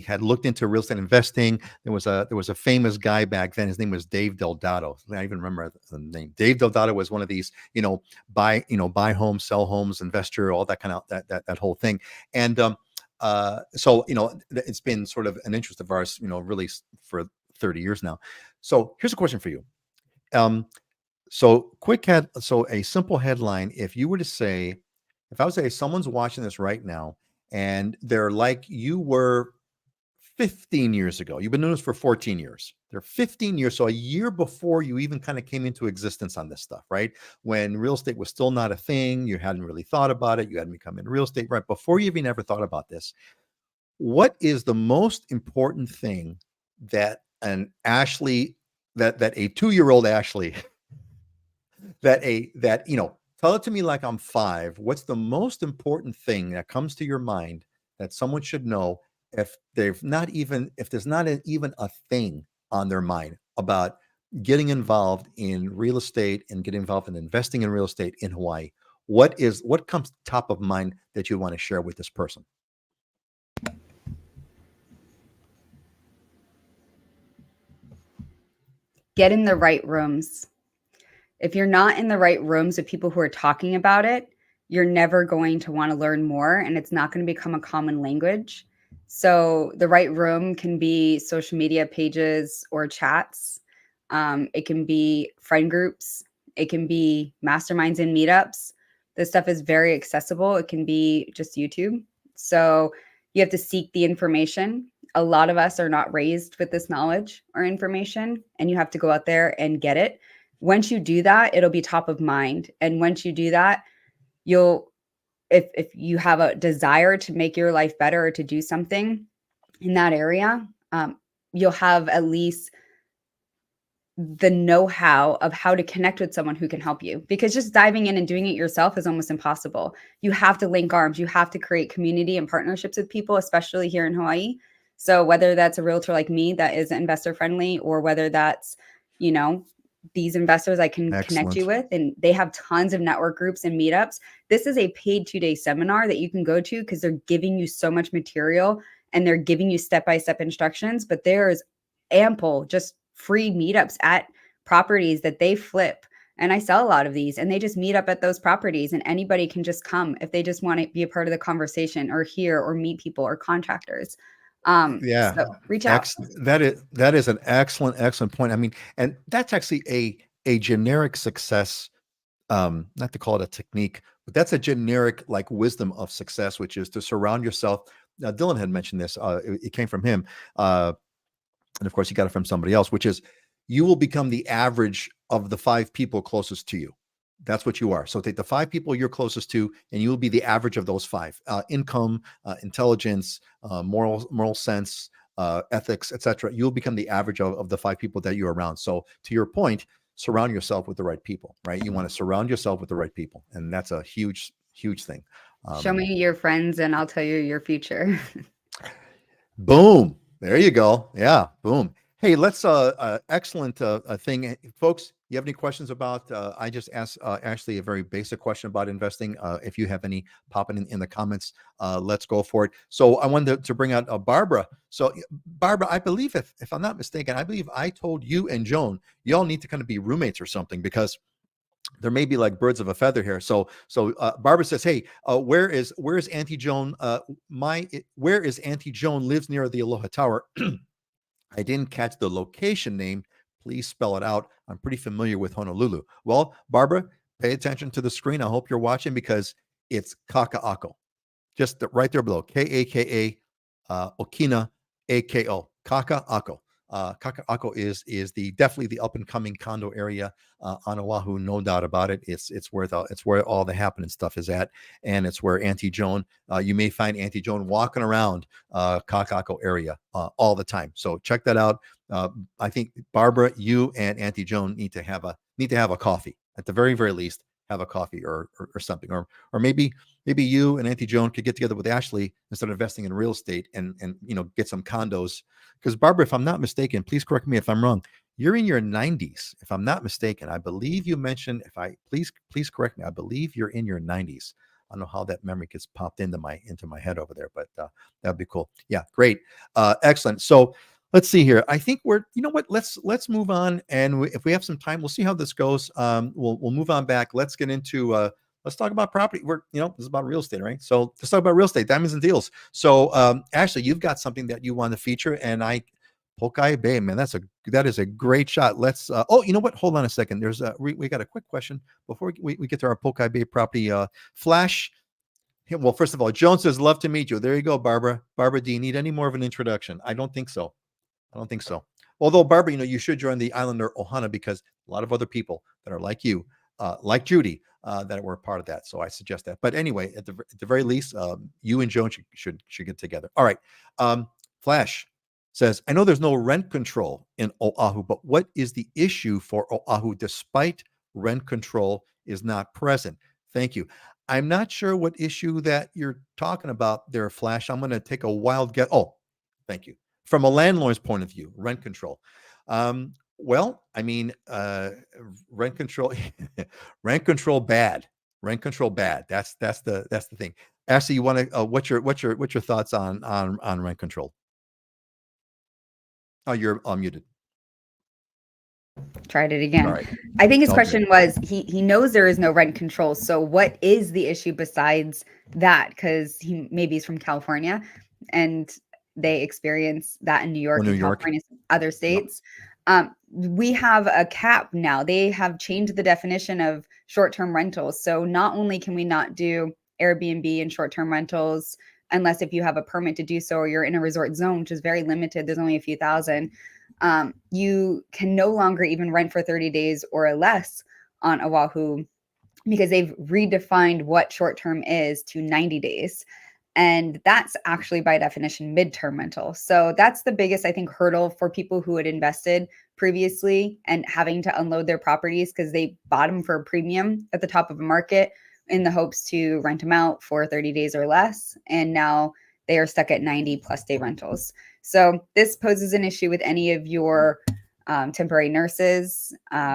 had looked into real estate investing. There was a famous guy back then. His name was Dave Delgado. I even remember the name. Dave Delgado was one of these, buy homes, sell homes, investor, all that kind of that whole thing. And so it's been sort of an interest of ours, really for 30 years now. So here's a question for you. So a simple headline. If I would say someone's watching this right now and they're like you were 15 years ago, you've been doing this for 14 years. They're 15 years. So a year before you even kind of came into existence on this stuff, right? When real estate was still not a thing, you hadn't really thought about it. You hadn't become in real estate, right? Before you even ever thought about this, what is the most important thing that an Ashliey, that a 2-year-old Ashliey, tell it to me like I'm 5. What's the most important thing that comes to your mind that someone should know if there's not even a thing on their mind about getting involved in real estate and getting involved in investing in real estate in Hawaii? What comes top of mind that you want to share with this person? Get in the right rooms. If you're not in the right rooms with people who are talking about it, you're never going to want to learn more, and it's not going to become a common language. So the right room can be social media pages or chats. It can be friend groups. It can be masterminds and meetups. This stuff is very accessible. It can be just YouTube. So you have to seek the information. A lot of us are not raised with this knowledge or information, and you have to go out there and get it. Once you do that, it'll be top of mind. And once you do that, if you have a desire to make your life better or to do something in that area, you'll have at least the know-how of how to connect with someone who can help you, because just diving in and doing it yourself is almost impossible. You have to link arms. You have to create community and partnerships with people, especially here in Hawaii. So whether that's a realtor like me that is investor friendly, or whether that's, these investors I can connect you with, and they have tons of network groups and meetups. This is a paid 2-day seminar that you can go to because they're giving you so much material and they're giving you step-by-step instructions, but there is ample just free meetups at properties that they flip. And I sell a lot of these, and they just meet up at those properties, and anybody can just come if they just want to be a part of the conversation or hear or meet people or contractors. So reach out. That is an excellent point. I mean, and that's actually a generic success, not to call it a technique, but that's a generic like wisdom of success, which is to surround yourself. Dylan had mentioned this. It came from him. And of course he got it from somebody else, which is you will become the average of the 5 people closest to you. That's what you are. So take the 5 people you're closest to, and you will be the average of those 5. Income, intelligence, moral sense, ethics, etc. You'll become the average of the 5 people that you're around. So to your point, surround yourself with the right people, right? You want to surround yourself with the right people, and that's a huge thing. Show me your friends, and I'll tell you your future. Boom. There you go. Yeah. Boom. Hey, let's excellent thing, folks. You have any questions about? I just asked Ashliey a very basic question about investing. If you have any, pop it in the comments. Let's go for it. So I wanted to bring out Barbara. So Barbara, I believe if I'm not mistaken, I believe I told you and Joan, y'all need to kind of be roommates or something, because there may be like birds of a feather here. So Barbara says, hey, where is Auntie Joan? Where is Auntie Joan lives near the Aloha Tower. I didn't catch the location name. Please spell it out. I'm pretty familiar with Honolulu. Well, Barbara, pay attention to the screen. I hope you're watching because it's Kaka'ako. Just right there below. Kaka, Okina, Ako. Kaka'ako. Kaka'ako is definitely the up and coming condo area on Oahu, no doubt about it. It's where all the happening stuff is at, and it's where Auntie Joan. You may find Auntie Joan walking around Kaka'ako area all the time. So check that out. I think Barbara, you and Auntie Joan need to have a coffee at the very least. Have a coffee or something, or maybe you and Auntie Joan could get together with Ashliey and start investing in real estate and get some condos. Because Barbara, if I'm not mistaken, please correct me if I'm wrong. You're in your 90s, if I'm not mistaken. I believe you mentioned. If I please correct me. I believe you're in your 90s. I don't know how that memory gets popped into my head over there, but that'd be cool. Yeah, great, excellent. So let's see here. I think you know what? Let's move on, and if we have some time, we'll see how this goes. We'll move on back. Let's get into let's talk about property. This is about real estate, right? So let's talk about real estate, diamonds and deals. So Ashliey, you've got something that you want to feature, and Pokai Bay, man, that is a great shot. Let's oh, you know what? Hold on a second. There's we got a quick question before we get to our Pokai Bay property flash. Well, first of all, Joan says, love to meet you. There you go, Barbara. Barbara, do you need any more of an introduction? I don't think so. Although, Barbara, you should join the Islander Ohana because a lot of other people that are like you, like Judy, that were a part of that. So I suggest that. But anyway, at the very least, you and Joan should get together. All right. Flash says, I know there's no rent control in Oahu, but what is the issue for Oahu despite rent control is not present? Thank you. I'm not sure what issue that you're talking about there, Flash. I'm going to take a wild guess. Oh, thank you. From a landlord's point of view, rent control. Well, I mean, rent control, rent control bad. Rent control bad. That's the thing. Ashley, you want to? What's your thoughts on rent control? Oh, you're unmuted. Tried it again. All right. I think his question was he knows there is no rent control. So what is the issue besides that? Because maybe he's from California and they experience that in New York and California, other states. Yep. We have a cap now. They have changed the definition of short-term rentals. So not only can we not do Airbnb and short-term rentals unless if you have a permit to do so or you're in a resort zone, which is very limited. There's only a few thousand. You can no longer even rent for 30 days or less on Oahu because they've redefined what short-term is to 90 days. And that's actually by definition midterm rental. So that's the biggest, I think, hurdle for people who had invested previously and having to unload their properties because they bought them for a premium at the top of a market in the hopes to rent them out for 30 days or less. And now they are stuck at 90 plus day rentals. So this poses an issue with any of your temporary nurses,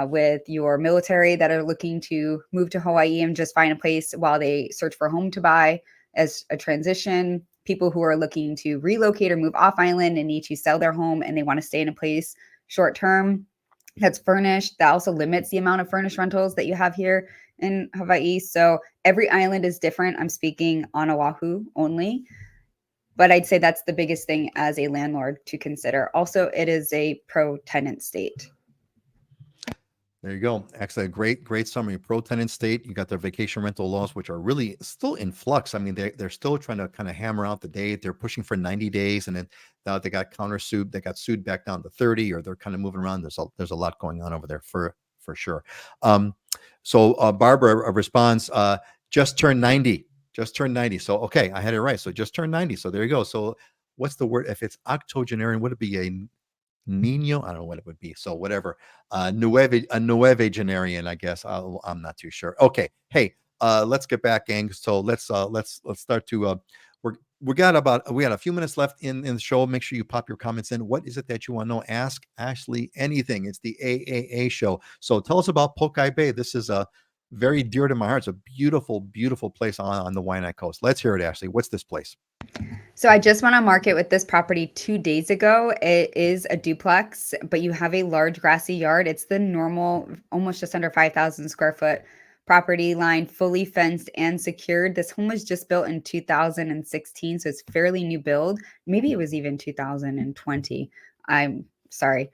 with your military that are looking to move to Hawaii and just find a place while they search for a home to buy as a transition, people who are looking to relocate or move off island and need to sell their home and they want to stay in a place short term that's furnished. That also limits the amount of furnished rentals that you have here in Hawaii. So every island is different. I'm speaking on Oahu only. But I'd say that's the biggest thing as a landlord to consider. Also, it is a pro-tenant state. There you go. Actually, a great summary. Pro-tenant state. You got their vacation rental laws, which are really still in flux. I mean, they're still trying to kind of hammer out the date. They're pushing for 90 days, and then now they got countersued. They got sued back down to 30, or they're kind of moving around. There's a lot going on over there for sure. So Barbara responds, just turned 90. Just turned 90. So, okay, I had it right. So just turned 90. So there you go. So what's the word? If it's octogenarian, would it be a Nino? I don't know what it would be. So whatever. Nuevagenarian, I guess. I'm not too sure. Okay. Hey, let's get back, gang. So let's start to we got a few minutes left in the show. Make sure you pop your comments in. What is it that you want to know? Ask Ashliey anything. It's the AAA show. So tell us about Pokai Bay. This is very dear to my heart. It's a beautiful, beautiful place on the Waianae Coast. Let's hear it, Ashliey. What's this place? So I just went on market with this property 2 days ago. It is a duplex, but you have a large grassy yard. It's the normal, almost just under 5,000 square foot property line, fully fenced and secured. This home was just built in 2016, so it's fairly new build. Maybe it was even 2020. I'm sorry.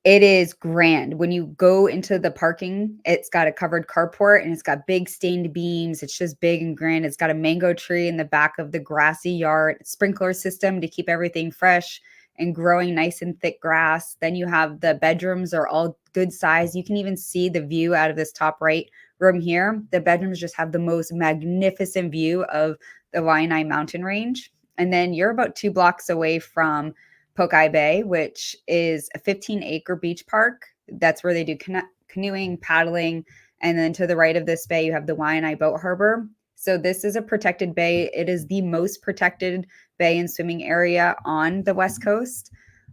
It is grand. When you go into the parking, it's got a covered carport and it's got big stained beams. It's just big and grand. It's got a mango tree in the back of the grassy yard, sprinkler system to keep everything fresh and growing nice and thick grass. Then you have the bedrooms are all good size. You can even see the view out of this top right room here. The bedrooms just have the most magnificent view of the Waianae mountain range. And then you're about 2 blocks away from Pokai Bay, which is a 15-acre beach park. That's where they do canoeing, paddling. And then to the right of this bay, you have the Waianae Boat Harbor. So this is a protected bay. It is the most protected bay and swimming area on the west coast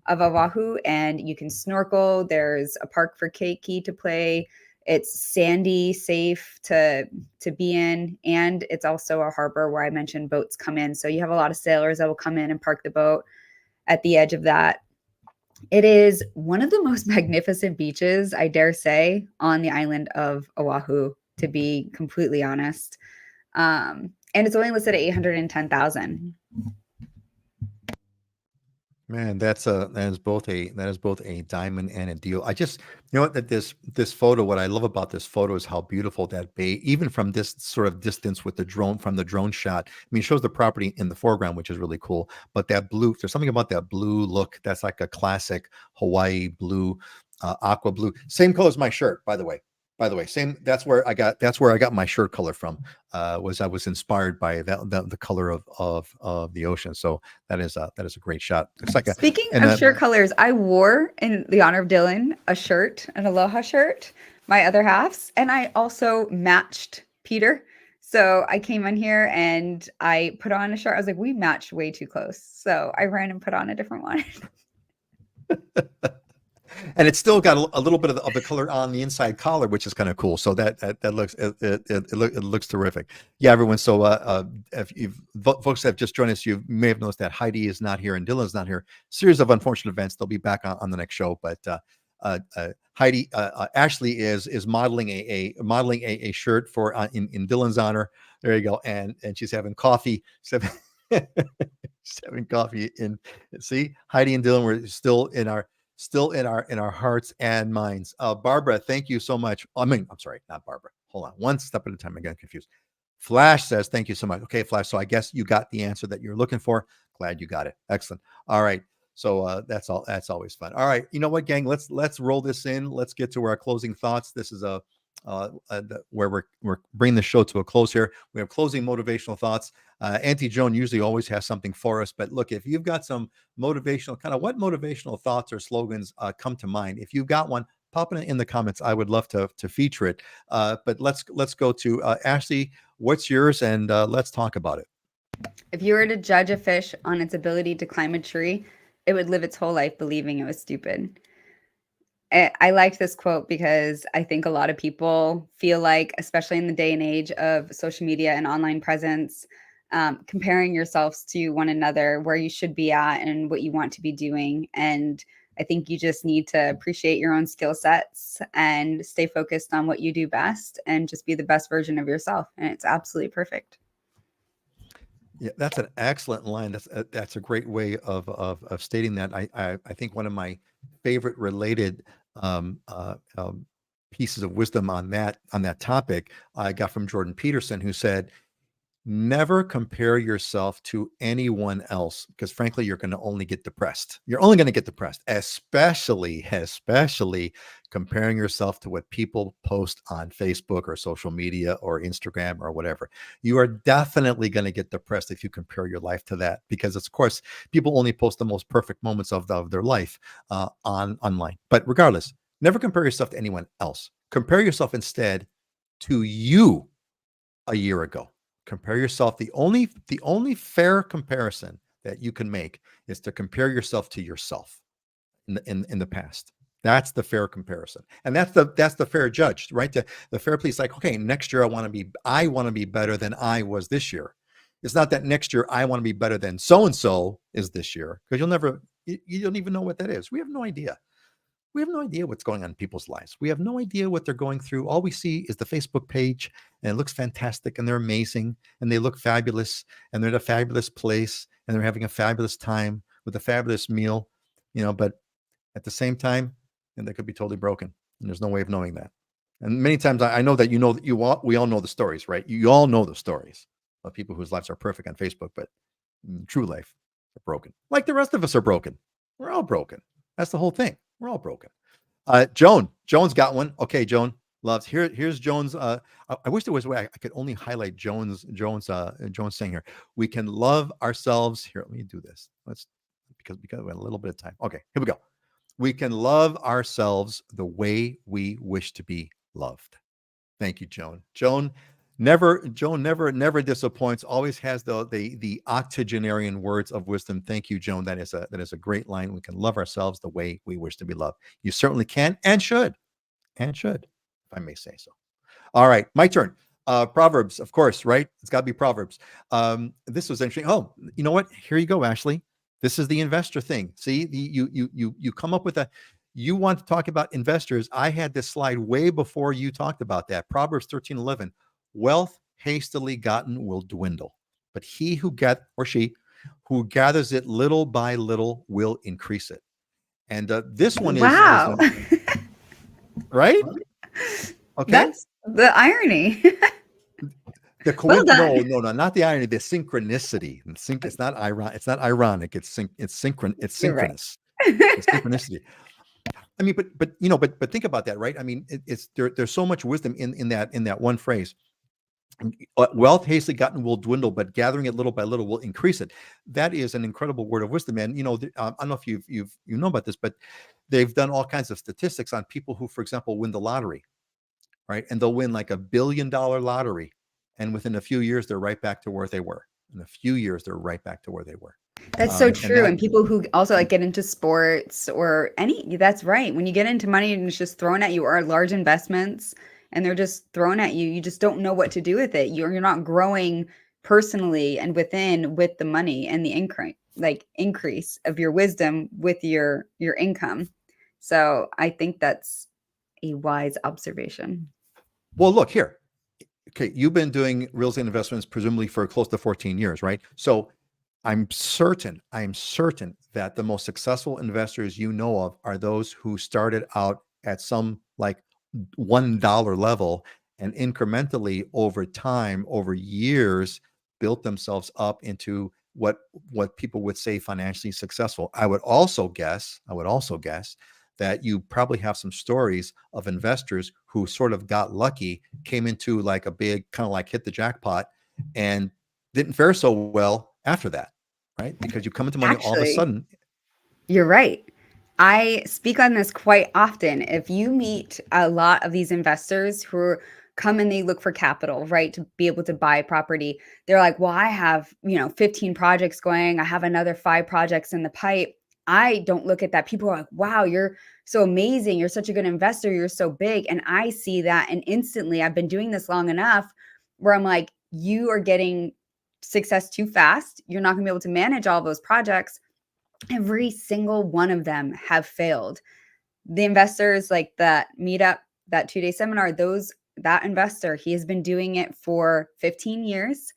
of Oahu. And you can snorkel. There's a park for keiki to play. It's sandy, safe to be in. And it's also a harbor where I mentioned boats come in. So you have a lot of sailors that will come in and park the boat at the edge of that. It is one of the most magnificent beaches, I dare say, on the island of Oahu, to be completely honest. And it's only listed at $810,000. Man, that is both a diamond and a deal. I just, you know what, that this photo, what I love about this photo is how beautiful that bay, even from this sort of distance with the drone, from the drone shot. I mean, it shows the property in the foreground, which is really cool. But that blue, there's something about that blue look that's like a classic Hawaii blue, aqua blue. Same color as my shirt, by the way. Same. That's where I got my shirt color from. I was inspired by the color of the ocean. So that is a great shot. It's like Speaking of shirt colors, I wore in the honor of Dylan a shirt, an Aloha shirt, my other half's, and I also matched Peter. So I came in here and I put on a shirt. I was like, we matched way too close. So I ran and put on a different one. And it's still got a little bit of the color on the inside collar, which is kind of cool. So that looks it looks terrific. Yeah, everyone. So if folks have just joined us, you may have noticed that Heidi is not here and Dylan's not here. Series of unfortunate events. They'll be back on the next show. But Heidi, Ashliey is modeling a shirt for in Dylan's honor. There you go. And she's having coffee. She's having coffee in. See, Heidi and Dylan were still in our hearts and minds. Barbara, thank you so much. I'm sorry, not Barbara. Hold on, one step at a time. I got confused. Flash says, thank you so much. Okay, Flash. So I guess you got the answer that you're looking for. Glad you got it. Excellent. All right. So that's always fun. All right. You know what, gang? Let's roll this in. Let's get to our closing thoughts. This is where we're bringing the show to a close here. We have closing motivational thoughts. Auntie Joan usually always has something for us, but look, if you've got some motivational, kind of what motivational thoughts or slogans come to mind, if you've got one, pop it in the comments. I would love to feature it. But let's go to Ashliey. What's yours? And let's talk about it. If you were to judge a fish on its ability to climb a tree, it would live its whole life believing it was stupid. I liked this quote because I think a lot of people feel like, especially in the day and age of social media and online presence, comparing yourselves to one another, where you should be at and what you want to be doing. And I think you just need to appreciate your own skill sets and stay focused on what you do best and just be the best version of yourself. And it's absolutely perfect. Yeah, that's an excellent line. That's a great way of stating that. I think one of my favorite related pieces of wisdom on that topic I got from Jordan Peterson, who said, never compare yourself to anyone else, because frankly, you're going to only get depressed. You're only going to get depressed, especially comparing yourself to what people post on Facebook or social media or Instagram or whatever. You are definitely going to get depressed if you compare your life to that, because of course, people only post the most perfect moments of their life online. But regardless, never compare yourself to anyone else. Compare yourself instead to you a year ago. Compare yourself. The only fair comparison that you can make is to compare yourself to yourself in the past. That's the fair comparison, and that's the fair judge, right? The fair play is like, okay, next year I want to be better than I was this year. It's not that next year I want to be better than so and so is this year, because you don't even know what that is. We have no idea. We have no idea what's going on in people's lives. We have no idea what they're going through. All we see is the Facebook page, and it looks fantastic, and they're amazing, and they look fabulous, and they're in a fabulous place, and they're having a fabulous time with a fabulous meal, but At the same time, and they could be totally broken, and there's no way of knowing that. And many times I know that we all know the stories, right? You all know the stories of people whose lives are perfect on Facebook, but in true life, they're broken. Like the rest of us are broken. We're all broken. That's the whole thing. We're all broken. Joan's got one. Okay, Joan loves. Here's Joan's. I wish there was a way I could only highlight Joan's saying here. We can love ourselves. Here, let me do this. Because we have a little bit of time. Okay, here we go. We can love ourselves the way we wish to be loved. Thank you, Joan. Joan never disappoints. Always has the octogenarian words of wisdom. Thank you, Joan. That is a great line. We can love ourselves the way we wish to be loved. You certainly can and should, if I may say so. All right, my turn. Proverbs, of course, right? It's got to be Proverbs. This was interesting. Oh, you know what? Here you go, Ashliey. This is the investor thing. See, you come up with you want to talk about investors. I had this slide way before you talked about that. Proverbs 13:11. Wealth hastily gotten will dwindle, but he who gathers it little by little will increase it. And this one wow. is right. Okay, that's the irony. The coincidence, no, not the irony, the synchronicity. It's not ironic. It's not ironic. It's synchronous. Right. It's synchronicity. I mean, but think about that, right? I mean, there's so much wisdom in that one phrase. Wealth hastily gotten will dwindle, but gathering it little by little will increase it. That is an incredible word of wisdom. And I don't know if you know about this, but they've done all kinds of statistics on people who, for example, win the lottery, right? And they'll win like $1 billion lottery. And within a few years, they're right back to where they were. In a few years, they're right back to where they were. That's so true. And people who also like get into sports or that's right. When you get into money and it's just thrown at you, or large investments and they're just thrown at you, you just don't know what to do with it. You're not growing personally and with the money and the increase of your wisdom with your income. So I think that's a wise observation. Well, look here. Okay, you've been doing real estate investments presumably for close to 14 years, right? So I'm certain that the most successful investors you know of are those who started out at some like $1 level and incrementally over time, over years, built themselves up into what people would say financially successful. I would also guess that you probably have some stories of investors who sort of got lucky, came into like a big kind of like hit the jackpot and didn't fare so well after that, right? Because you come into money all of a sudden. You're right. I speak on this quite often. If you meet a lot of these investors who come and they look for capital, right, to be able to buy property, they're like, well, I have, 15 projects going. I have another 5 projects in the pipe. I don't look at that. People are like, wow, you're so amazing. You're such a good investor. You're so big. And I see that. And instantly, I've been doing this long enough where I'm like, you are getting success too fast. You're not going to be able to manage all those projects. Every single one of them have failed. The investors like that meetup, that 2-day seminar, that investor, he has been doing it for 15 years.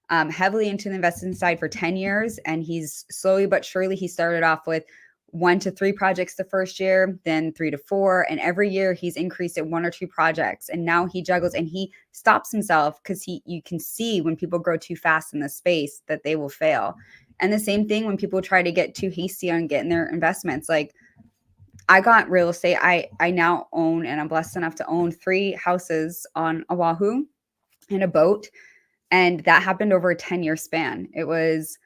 Heavily into the investing side for 10 years. And he's slowly but surely, he started off with 1 to 3 projects the first year, then 3 to 4. And every year he's increased it 1 or 2 projects. And now he juggles and he stops himself because you can see when people grow too fast in the space that they will fail. And the same thing when people try to get too hasty on getting their investments. Like I got real estate. I now own, and I'm blessed enough to own 3 houses on Oahu and a boat. And that happened over a 10-year span. It was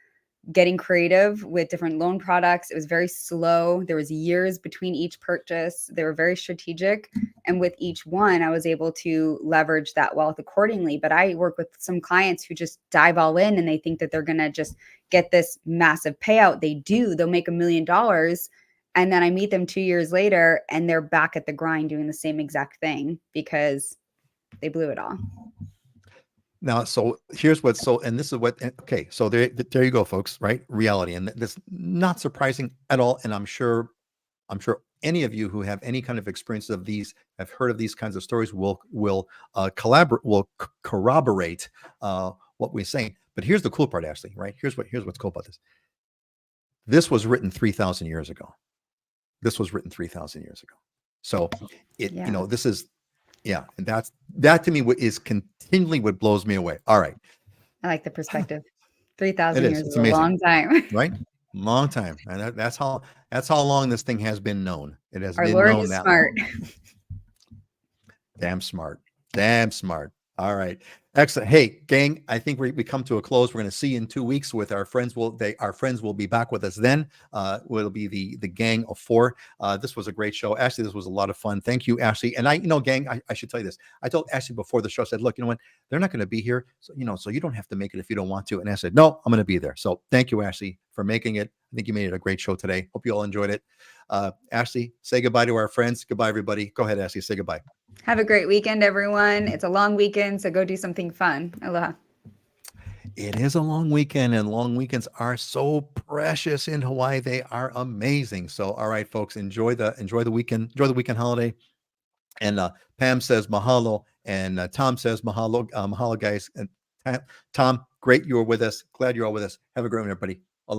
getting creative with different loan products. It was very slow. There was years between each purchase. They were very strategic. And with each one, I was able to leverage that wealth accordingly. But I work with some clients who just dive all in and they think that they're going to just get this massive payout. They do. They'll make $1 million. And then I meet them 2 years later and they're back at the grind doing the same exact thing because they blew it all. Now, so here's what, and this is what, okay, so there you go, folks, right? Reality. And that's not surprising at all. And I'm sure any of you who have any kind of experience of these, have heard of these kinds of stories will corroborate what we're saying. But here's the cool part, Ashliey, right? Here's what's cool about this. This was written 3,000 years ago. This was written 3,000 years ago. So it, Yeah. you know, this is, yeah. And that to me is continually what blows me away. All right. I like the perspective. It 3,000 is. years It's is a amazing, long time. right? Long time. And that's how long this thing has been known. It has Our been Lord known is that smart. long. Damn smart. Damn smart. All right. Excellent. Hey, gang, I think we come to a close. We're going to see you in 2 weeks with our friends. Our friends will be back with us then. It'll be the gang of 4. This was a great show. Ashliey, this was a lot of fun. Thank you, Ashliey. And gang, I should tell you this. I told Ashliey before the show, I said, look, you know what? They're not going to be here. So, so you don't have to make it if you don't want to. And I said, no, I'm going to be there. So thank you, Ashliey, for making it. I think you made it a great show today. Hope you all enjoyed it. Ashliey, say goodbye to our friends. Goodbye, everybody. Go ahead, Ashliey. Say goodbye. Have a great weekend, everyone. It's a long weekend, so go do something fun. Aloha. It is a long weekend, and long weekends are so precious in Hawaii. They are amazing. So, all right, folks, enjoy the weekend holiday. And Pam says mahalo, and Tom says mahalo, mahalo, guys. And Tom, great you were with us. Glad you're all with us. Have a great one, everybody.